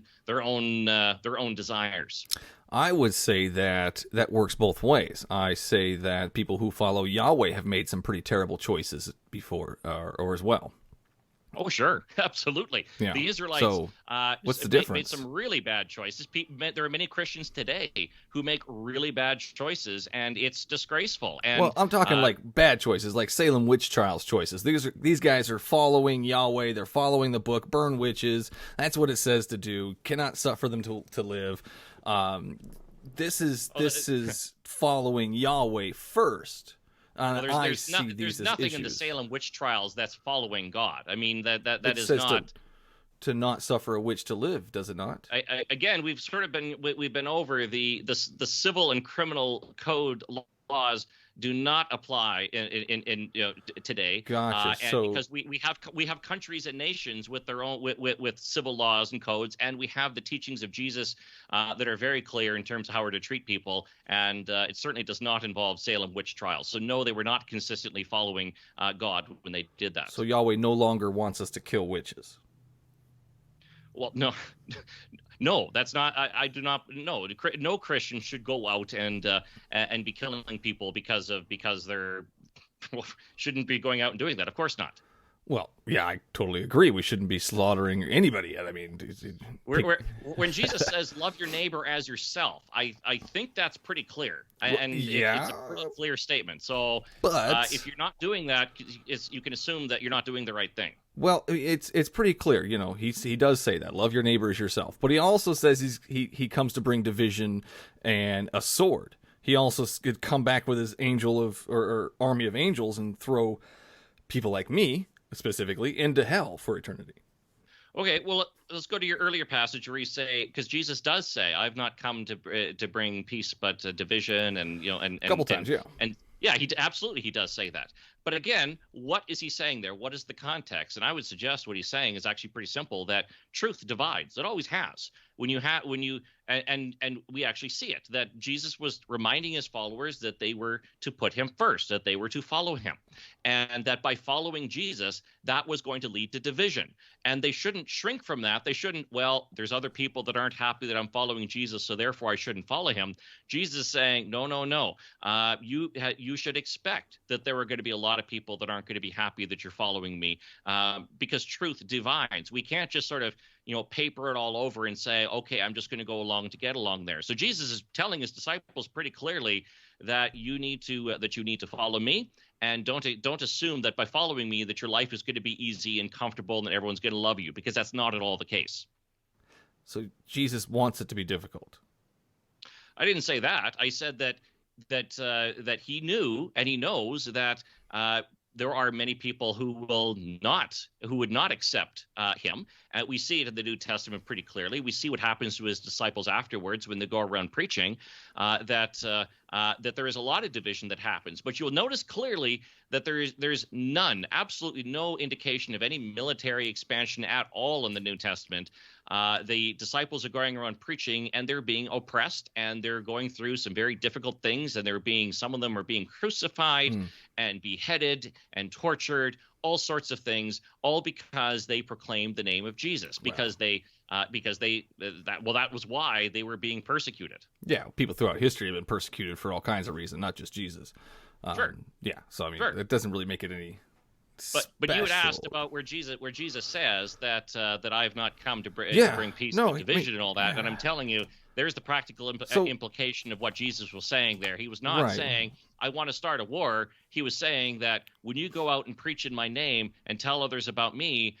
desires. I would say that works both ways. I say that people who follow Yahweh have made some pretty terrible choices before, or as well. Oh, sure. Absolutely. Yeah. The Israelites So, what's the difference? Made some really bad choices. There are many Christians today who make really bad choices, and it's disgraceful. And, well, I'm talking like bad choices, like Salem witch trials choices. These guys are following Yahweh. They're following the book. Burn witches. That's what it says to do. Cannot suffer them to live. This is following Yahweh first. There's nothing in the Salem witch trials that's following God. I mean, that is not to not suffer a witch to live, does it not? Again, we've been over the civil and criminal code laws do not apply in today. Gotcha. Because we have countries and nations with their own with civil laws and codes, and we have the teachings of Jesus that are very clear in terms of how we're to treat people, and it certainly does not involve Salem witch trials. So no, they were not consistently following God when they did that. So Yahweh no longer wants us to kill witches. Well, no. No, that's not. I do not. No, no Christian should go out and be killing people because they're shouldn't be going out and doing that. Of course not. Well, yeah, I totally agree. We shouldn't be slaughtering anybody. I mean, when Jesus says "love your neighbor as yourself," I think that's pretty clear, and it's a pretty clear statement. So, if you're not doing that, you can assume that you're not doing the right thing. Well, it's pretty clear, he does say that, love your neighbor as yourself. But he also says he comes to bring division and a sword. He also could come back with his angel or army of angels and throw people like me, specifically, into hell for eternity. Okay, well, let's go to your earlier passage where you say, because Jesus does say, "I've not come to bring peace, but division," and A couple times, yeah. and yeah, absolutely he does say that. But again, what is he saying there? What is the context? And I would suggest what he's saying is actually pretty simple: that truth divides. It always has. And we actually see it, that Jesus was reminding his followers that they were to put him first, that they were to follow him, and that by following Jesus, that was going to lead to division. And they shouldn't shrink from that. They shouldn't, well, there's other people that aren't happy that I'm following Jesus, so therefore I shouldn't follow him. Jesus is saying, no. You should expect that there are going to be a lot of people that aren't going to be happy that you're following me, because truth divides. We can't just sort of paper it all over and say, okay, I'm just going to go along to get along there. So Jesus is telling his disciples pretty clearly that you need to follow me, and don't assume that by following me that your life is going to be easy and comfortable and that everyone's going to love you, because that's not at all the case. So Jesus wants it to be difficult. I didn't say that. I said that he knew and he knows that there are many people who would not accept him. We see it in the New Testament pretty clearly. We see what happens to his disciples afterwards when they go around preaching, that there is a lot of division that happens. But you'll notice clearly that there's absolutely no indication of any military expansion at all in the New Testament. The disciples are going around preaching, and they're being oppressed, and they're going through some very difficult things, and some of them are being crucified and beheaded and tortured, all sorts of things, all because they proclaimed the name of Jesus, because that was why they were being persecuted. Yeah, people throughout history have been persecuted for all kinds of reasons, not just Jesus. Sure. Yeah, so I mean, Sure. It doesn't really make it any. But you had asked about where Jesus says that I have not come to bring peace but division and all that, and I'm telling you, there's the practical implication of what Jesus was saying there. He was not saying, I want to start a war. He was saying that when you go out and preach in my name and tell others about me,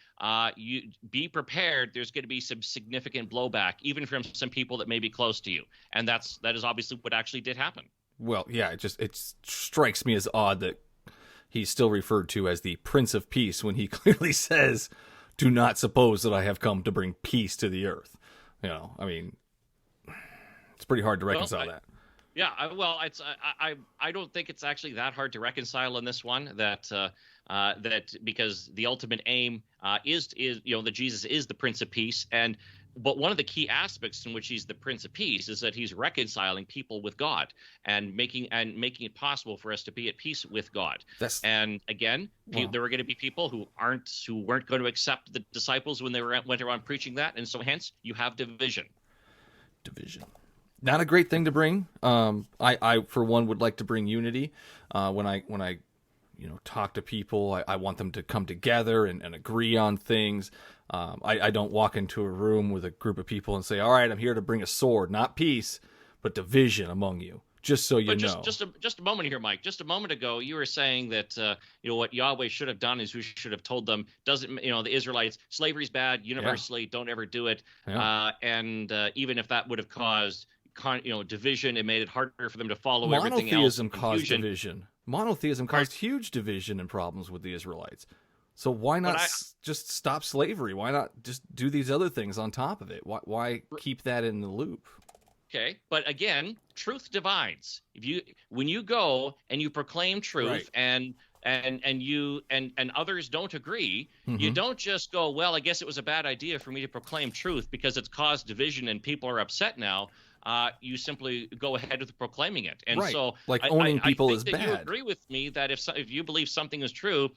you be prepared. There's going to be some significant blowback, even from some people that may be close to you, and that is obviously what actually did happen. Well, yeah, it strikes me as odd that he's still referred to as the Prince of Peace when he clearly says, "Do not suppose that I have come to bring peace to the earth." I mean, it's pretty hard to reconcile that. Yeah, I don't think it's actually that hard to reconcile in this one. That because the ultimate aim is that Jesus is the Prince of Peace, but one of the key aspects in which he's the Prince of Peace is that he's reconciling people with God and making it possible for us to be at peace with God. And again, there are going to be people who weren't going to accept the disciples when they went around preaching that, and so hence you have division. Not a great thing to bring. I for one would like to bring unity. When I talk to people, I want them to come together and agree on things. I don't walk into a room with a group of people and say, all right, I'm here to bring a sword, not peace, but division among you. Just so you know. Just a moment here, Mike. Just a moment ago, you were saying that what Yahweh should have done is we should have told them, the Israelites, slavery's bad universally, don't ever do it. Yeah. And even if that would have caused division, it made it harder for them to follow everything else. Monotheism caused division. Monotheism caused huge division and problems with the Israelites. So why not just stop slavery? Why not just do these other things on top of it? Why keep that in the loop? Okay, but again, truth divides. When you go and you proclaim truth, and others don't agree, you don't just go, well, I guess it was a bad idea for me to proclaim truth because it's caused division and people are upset now. You simply go ahead with proclaiming it. And so owning people is bad. I think that you agree with me that if you believe something is true,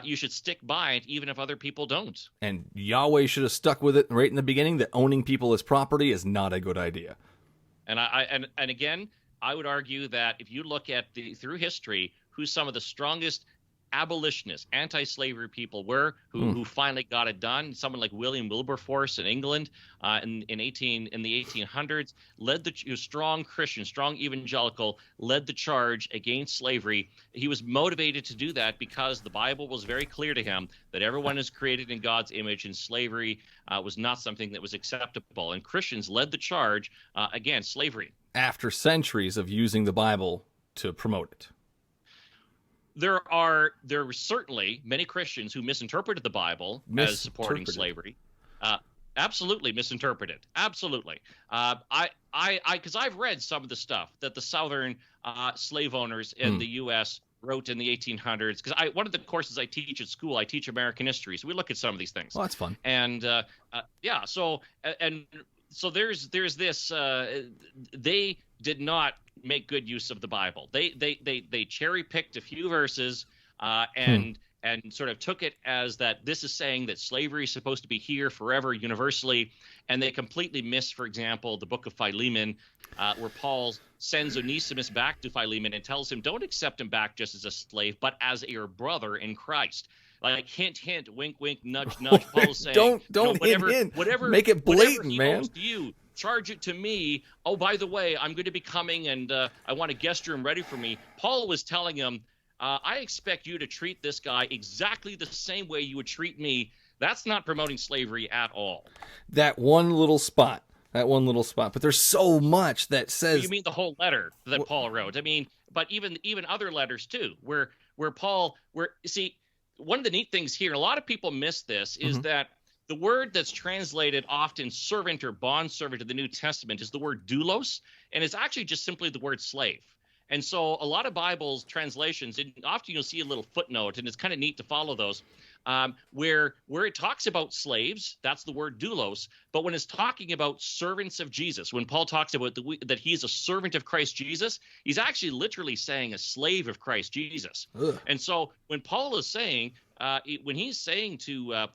you should stick by it even if other people don't. And Yahweh should have stuck with it right in the beginning, that owning people as property is not a good idea. And again, I would argue that if you look at through history, who some of the strongest abolitionists, anti-slavery people were, who finally got it done. Someone like William Wilberforce in England in the 1800s led the strong Christian, strong evangelical, led the charge against slavery. He was motivated to do that because the Bible was very clear to him that everyone is created in God's image, and slavery was not something that was acceptable. And Christians led the charge against slavery. After centuries of using the Bible to promote it. There were certainly many Christians who misinterpreted the Bible as supporting slavery. Absolutely misinterpreted. Absolutely. Because I've read some of the stuff that the Southern slave owners in the U.S. wrote in the 1800s. Because one of the courses I teach at school, I teach American history, so we look at some of these things. Well, that's fun. And yeah, so there's this. They did not make good use of the Bible. They cherry picked a few verses and sort of took it as that this is saying that slavery is supposed to be here forever, universally, and they completely missed, for example, the book of Philemon, where Paul sends Onesimus back to Philemon and tells him, don't accept him back just as a slave, but as your brother in Christ. Like, hint, hint, wink, wink, nudge, nudge. Paul's saying, don't hint. Whatever, make it blatant, man. To you, charge it to me. Oh, by the way, I'm going to be coming, and I want a guest room ready for me. Paul was telling him, I expect you to treat this guy exactly the same way you would treat me. That's not promoting slavery at all. That one little spot. But there's so much that says. You mean the whole letter that Paul wrote? I mean, but even other letters too, where Paul, see, one of the neat things here, a lot of people miss this, is that the word that's translated often servant or bondservant in the New Testament is the word doulos, and it's actually just simply the word slave. And so a lot of Bible's translations, and often you'll see a little footnote, and it's kind of neat to follow those, where it talks about slaves, that's the word doulos, but when it's talking about servants of Jesus, when Paul talks about that he's a servant of Christ Jesus, he's actually literally saying a slave of Christ Jesus. Ugh. And so when Paul is saying, when he's saying to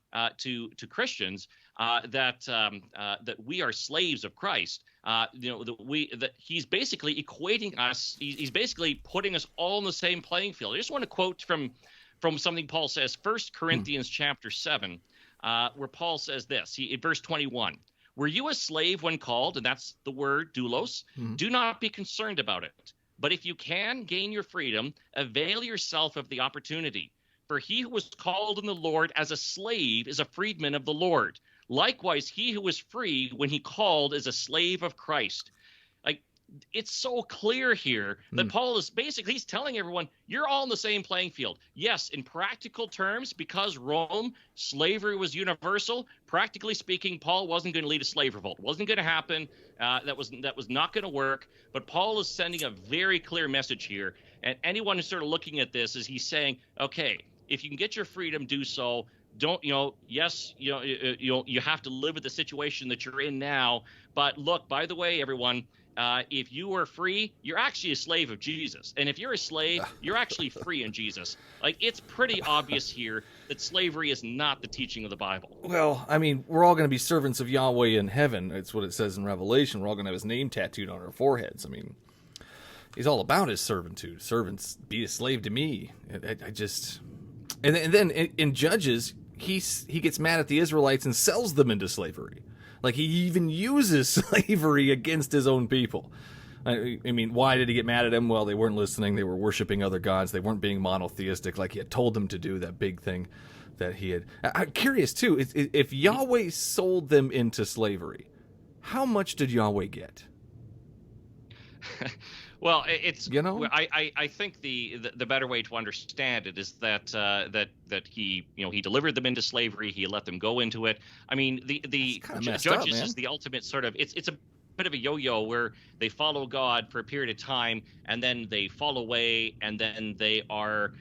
Christians that we are slaves of Christ, that he's basically equating us. He's basically putting us all in the same playing field. I just want to quote from something Paul says, 1 Corinthians chapter 7, where Paul says this, in verse 21, were you a slave when called? And that's the word doulos. Do not be concerned about it. But if you can gain your freedom, avail yourself of the opportunity. For he who was called in the Lord as a slave is a freedman of the Lord. Likewise, he who was free when he called is a slave of Christ. Like, it's so clear here that Paul is basically, he's telling everyone, you're all in the same playing field. Yes, in practical terms, because Rome, slavery was universal. Practically speaking, Paul wasn't going to lead a slave revolt. It wasn't going to happen. That was not going to work. But Paul is sending a very clear message here. And anyone who's sort of looking at this is he's saying, okay, if you can get your freedom, do so. Don't, yes, you have to live with the situation that you're in now. But look, by the way, everyone, if you are free, you're actually a slave of Jesus. And if you're a slave, you're actually free in Jesus. Like, it's pretty obvious here that slavery is not the teaching of the Bible. Well, I mean, we're all going to be servants of Yahweh in heaven. It's what it says in Revelation. We're all going to have his name tattooed on our foreheads. I mean, he's all about his servitude. Servants, be a slave to me. I just... And then in Judges, he gets mad at the Israelites and sells them into slavery. Like, he even uses slavery against his own people. I mean, why did he get mad at them? Well, they weren't listening. They were worshiping other gods. They weren't being monotheistic like he had told them to do, that big thing that he had. I'm curious, too, if Yahweh sold them into slavery, how much did Yahweh get? Well, it's I think the better way to understand it is that he he delivered them into slavery. He let them go into it. I mean, the Judges is the ultimate sort of it's a bit of a yo-yo where they follow God for a period of time and then they fall away and then they are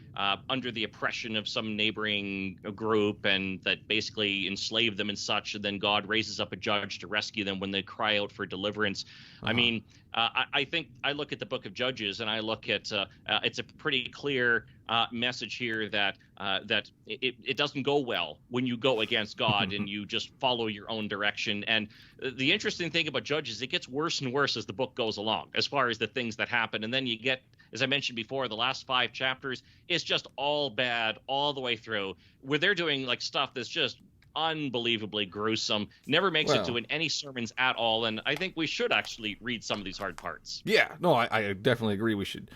under the oppression of some neighboring group and that basically enslave them and such, and then God raises up a judge to rescue them when they cry out for deliverance. I mean, I think I look at the book of Judges and I look at it's a pretty clear message here that it doesn't go well when you go against God and you just follow your own direction. And the interesting thing about Judges, it gets worse and worse as the book goes along, as far as the things that happen. And then you get, as I mentioned before, the last 5 chapters, it's just all bad all the way through, where they're doing like stuff that's just unbelievably gruesome, never makes it to any sermons at all. And I think we should actually read some of these hard parts. Yeah, no, I definitely agree. We should,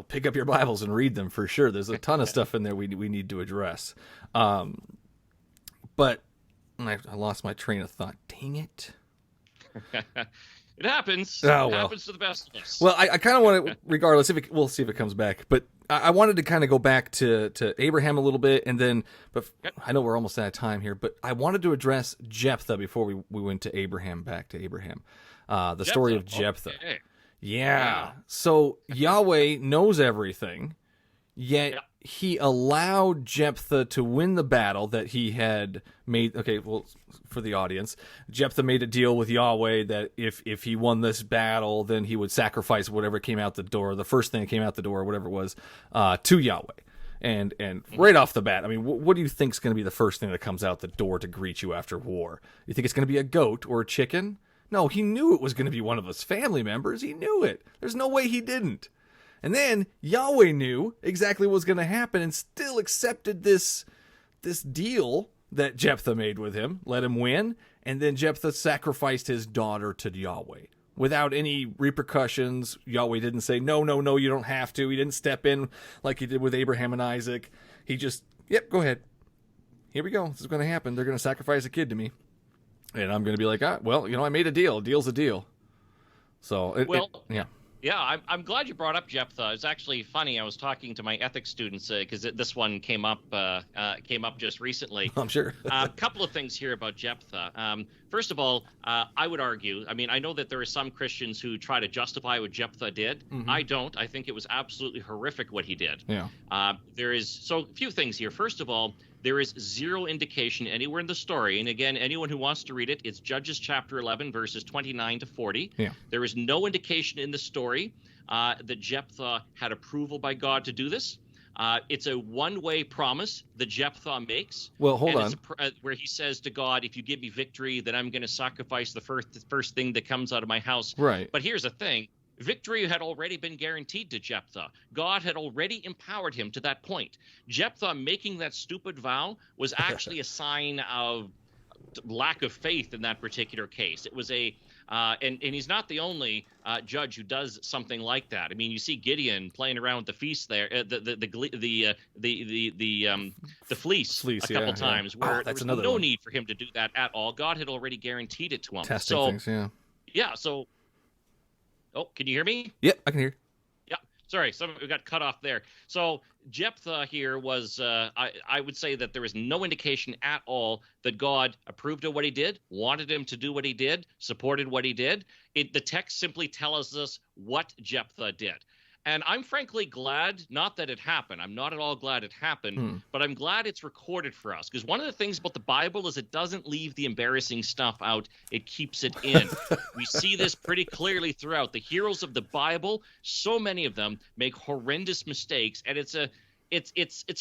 pick up your Bibles and read them for sure. There's a ton of stuff in there we need to address. But I lost my train of thought. Dang it. It happens. Oh, It well. happens to the best of us. Well, I kind of want to, regardless, we'll see if it comes back. But I wanted to kind of go back to Abraham a little bit, and then, but I know we're almost out of time here, but I wanted to address Jephthah before we went to Abraham, back to Abraham. The story of Jephthah. Okay. Yeah. So Yahweh knows everything, yet he allowed Jephthah to win the battle that he had made. Okay, well, for the audience, Jephthah made a deal with Yahweh that if he won this battle, then he would sacrifice whatever came out the door, the first thing that came out the door, whatever it was, to Yahweh. And right off the bat, I mean, what do you think is going to be the first thing that comes out the door to greet you after war? You think it's going to be a goat or a chicken? No, he knew it was going to be one of his family members. He knew it. There's no way he didn't. And then Yahweh knew exactly what was going to happen and still accepted this deal that Jephthah made with him, let him win, and then Jephthah sacrificed his daughter to Yahweh. Without any repercussions, Yahweh didn't say, no, you don't have to. He didn't step in like he did with Abraham and Isaac. He just, yep, go ahead. Here we go. This is going to happen. They're going to sacrifice a kid to me. And I'm going to be like, well, I made a deal. A deal's a deal. So, yeah. Yeah, I'm glad you brought up Jephthah. It's actually funny. I was talking to my ethics students because this one came up just recently. I'm sure. A couple of things here about Jephthah. First of all, I would argue. I mean, I know that there are some Christians who try to justify what Jephthah did. Mm-hmm. I don't. I think it was absolutely horrific what he did. Yeah. There is a few things here. First of all, there is zero indication anywhere in the story, and again, anyone who wants to read it, it's Judges chapter 11, verses 29 to 40. Yeah. There is no indication in the story that Jephthah had approval by God to do this. It's a one-way promise that Jephthah makes. Well, hold on. Where he says to God, if you give me victory, then I'm going to sacrifice the first thing that comes out of my house. Right. But here's the thing. Victory had already been guaranteed to Jephthah. God had already empowered him to that point. Jephthah making that stupid vow was actually a sign of lack of faith in that particular case. It was and he's not the only judge who does something like that. I mean, you see Gideon playing around with the feast there, the fleece a couple times, where there was no need for him to do that at all. God had already guaranteed it to him. Testing things, yeah. Yeah, so. Oh, can you hear me? Yeah, I can hear. Yeah, sorry, we got cut off there. So Jephthah here was, I would say that there is no indication at all that God approved of what he did, wanted him to do what he did, supported what he did. The text simply tells us what Jephthah did. And I'm frankly glad, not that it happened. I'm not at all glad it happened, but I'm glad it's recorded for us. Because one of the things about the Bible is it doesn't leave the embarrassing stuff out. It keeps it in. We see this pretty clearly throughout. The heroes of the Bible, so many of them make horrendous mistakes. And it's a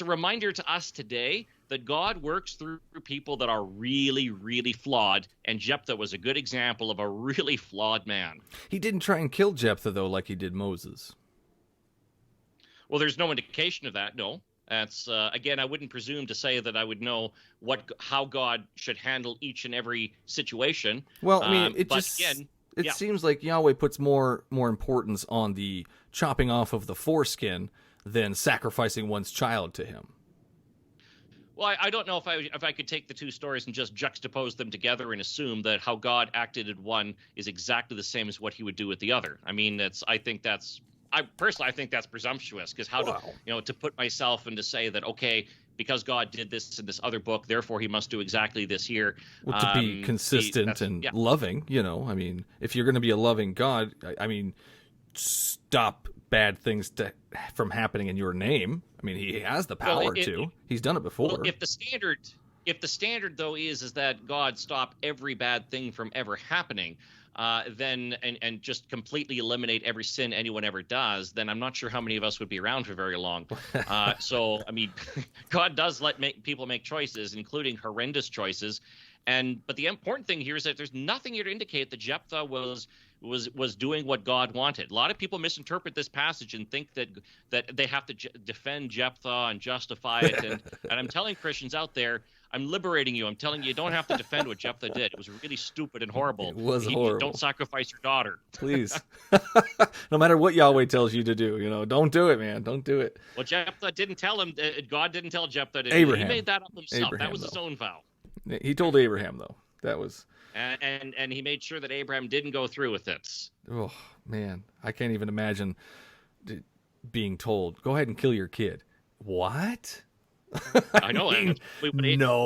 reminder to us today that God works through people that are really, really flawed. And Jephthah was a good example of a really flawed man. He didn't try and kill Jephthah, though, like he did Moses. Well, there's no indication of that, no. That's again, I wouldn't presume to say that I would know how God should handle each and every situation. Well, I mean, it seems like Yahweh puts more importance on the chopping off of the foreskin than sacrificing one's child to him. Well, I don't know if I could take the two stories and just juxtapose them together and assume that how God acted in one is exactly the same as what he would do with the other. I mean, I personally think that's presumptuous, because to put myself and to say that, okay, because God did this in this other book, therefore he must do exactly this here. Well, to be consistent and loving, I mean, if you're going to be a loving God, I mean, stop bad things from happening in your name. I mean, he has the power to. He's done it before. Well, if the standard though is that God stop every bad thing from ever happening, then and just completely eliminate every sin anyone ever does, then I'm not sure how many of us would be around for very long. So, I mean, God does let people make choices, including horrendous choices. But the important thing here is that there's nothing here to indicate that Jephthah was doing what God wanted. A lot of people misinterpret this passage and think that they have to defend Jephthah and justify it. And I'm telling Christians out there, I'm liberating you. I'm telling you don't have to defend what Jephthah did. It was really stupid and horrible. It was horrible. Don't sacrifice your daughter. Please. No matter what Yahweh tells you to do, don't do it, man. Don't do it. Well, Jephthah didn't tell him. God didn't tell Jephthah. Abraham. He made that up himself. Abraham, that was his own vow. He told Abraham, though. That was... And he made sure that Abraham didn't go through with it. Oh, man. I can't even imagine being told, go ahead and kill your kid. What? I know. No.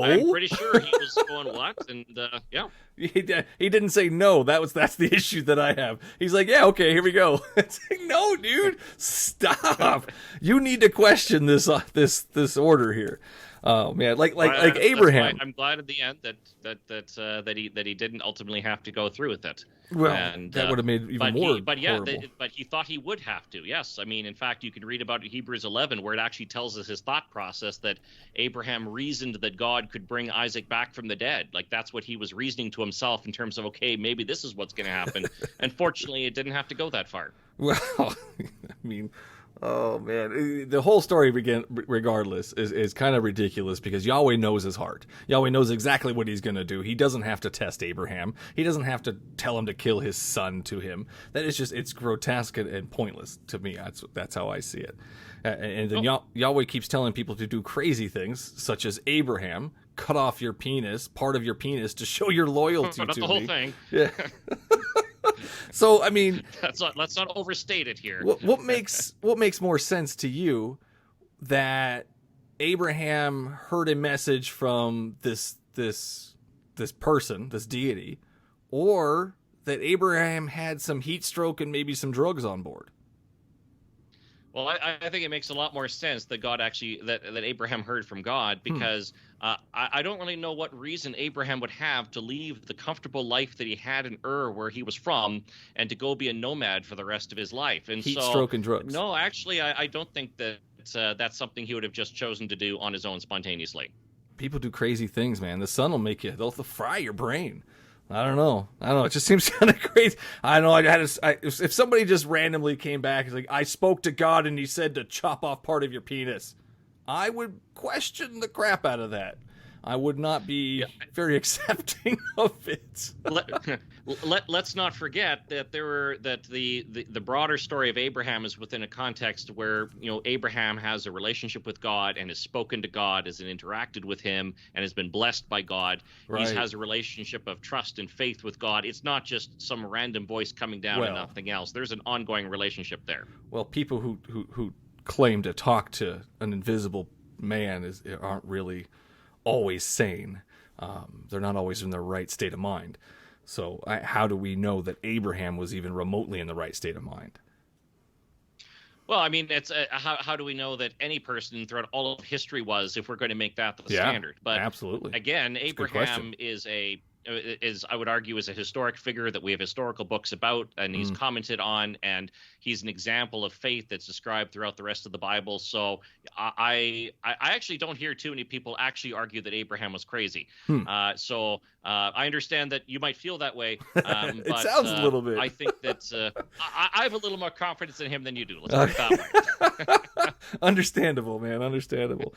I'm pretty sure he was going, what? And, yeah. He didn't say no. That's the issue that I have. He's like, yeah, okay, here we go. It's like, no, dude, stop. You need to question this order here. Oh man, like Abraham. I'm glad at the end that he didn't ultimately have to go through with it. Well, and that would have made even more. But he thought he would have to. Yes, I mean, in fact, you can read about Hebrews 11 where it actually tells us his thought process that Abraham reasoned that God could bring Isaac back from the dead. Like that's what he was reasoning to himself in terms of, okay, maybe this is what's going to happen. Unfortunately, it didn't have to go that far. Well, I mean. Oh, man. The whole story, regardless, is kind of ridiculous because Yahweh knows his heart. Yahweh knows exactly what he's going to do. He doesn't have to test Abraham. He doesn't have to tell him to kill his son to him. That is just, it's grotesque and pointless to me. That's how I see it. And then Yahweh keeps telling people to do crazy things, such as Abraham, cut off your penis, part of your penis, to show your loyalty to me. Not the whole thing. Yeah. So I mean, let's not overstate it here. What makes more sense to you, that Abraham heard a message from this person, this deity, or that Abraham had some heat stroke and maybe some drugs on board? Well, I think it makes a lot more sense that God actually that Abraham heard from God, because I don't really know what reason Abraham would have to leave the comfortable life that he had in Ur, where he was from, and to go be a nomad for the rest of his life. And heat stroke and drugs. No, actually, I don't think that that's something he would have just chosen to do on his own spontaneously. People do crazy things, man. The sun will they'll fry your brain. I don't know. It just seems kind of crazy. I know. If somebody just randomly came back and like, I spoke to God and he said to chop off part of your penis, I would question the crap out of that. I would not be very accepting of it. Let's not forget that the broader story of Abraham is within a context where, Abraham has a relationship with God and has spoken to God, has interacted with him, and has been blessed by God. Right. He has a relationship of trust and faith with God. It's not just some random voice coming down and nothing else. There's an ongoing relationship there. Well, people who claim to talk to an invisible man aren't really always sane. They're not always in their right state of mind. So how do we know that Abraham was even remotely in the right state of mind? Well, I mean, it's how do we know that any person throughout all of history was, if we're going to make that the standard? But absolutely. Again, Abraham is I would argue, is a historic figure that we have historical books about, and he's commented on, and he's an example of faith that's described throughout the rest of the Bible. So I actually don't hear too many people actually argue that Abraham was crazy. So I understand that you might feel that way. It but, sounds a little bit. I think that I have a little more confidence in him than you do. Let's put it that way. Understandable, man. Understandable.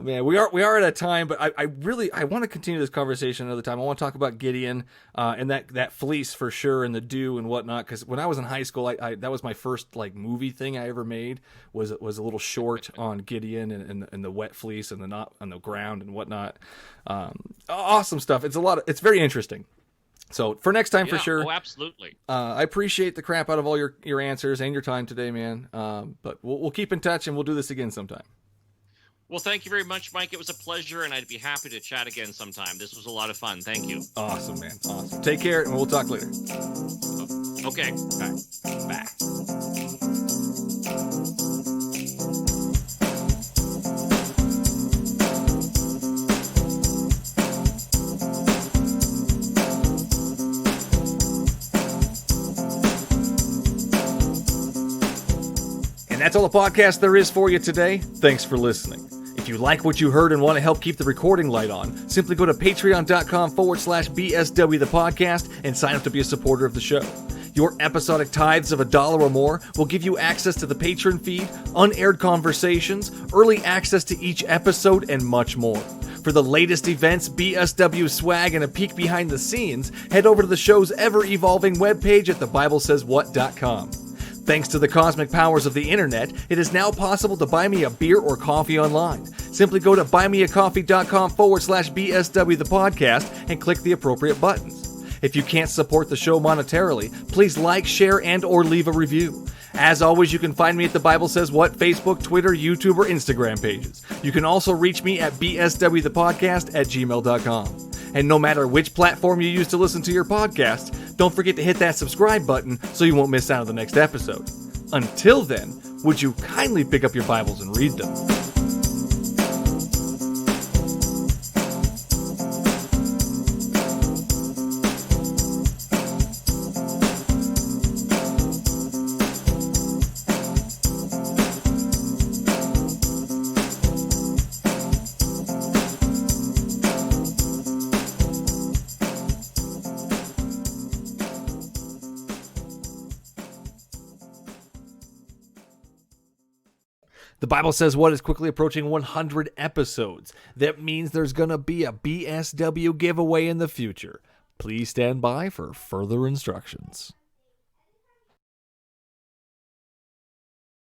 Man, we are at a time, but I want to continue this conversation another time. I want to talk about Gideon and that fleece for sure, and the dew and whatnot. Because when I was in high school, that was my first movie thing I ever made. Was a little short on Gideon and the wet fleece and the knot on the ground and whatnot. Awesome stuff. It's very interesting. So for next time, for sure. Oh, absolutely. I appreciate the crap out of all your answers and your time today, man. But we'll keep in touch and we'll do this again sometime. Well, thank you very much, Mike. It was a pleasure, and I'd be happy to chat again sometime. This was a lot of fun. Thank you. Awesome, man. Awesome. Take care, and we'll talk later. Okay. All right. Bye. And that's all the podcast there is for you today. Thanks for listening. If you like what you heard and want to help keep the recording light on, simply go to patreon.com/bswthepodcast and sign up to be a supporter of the show. Your episodic tithes of $1 or more will give you access to the patron feed, unaired conversations, early access to each episode, and much more. For the latest events, BSW swag, and a peek behind the scenes, head over to the show's ever-evolving webpage at thebiblesayswhat.com. Thanks to the cosmic powers of the internet, it is now possible to buy me a beer or coffee online. Simply go to buymeacoffee.com/BSW the podcast and click the appropriate buttons. If you can't support the show monetarily, please like, share, and or leave a review. As always, you can find me at the Bible Says What Facebook, Twitter, YouTube, or Instagram pages. You can also reach me at bswthepodcast@gmail.com. And no matter which platform you use to listen to your podcast, don't forget to hit that subscribe button so you won't miss out on the next episode. Until then, would you kindly pick up your Bibles and read them? The Bible Says What is quickly approaching 100 episodes. That means there's going to be a BSW giveaway in the future. Please stand by for further instructions.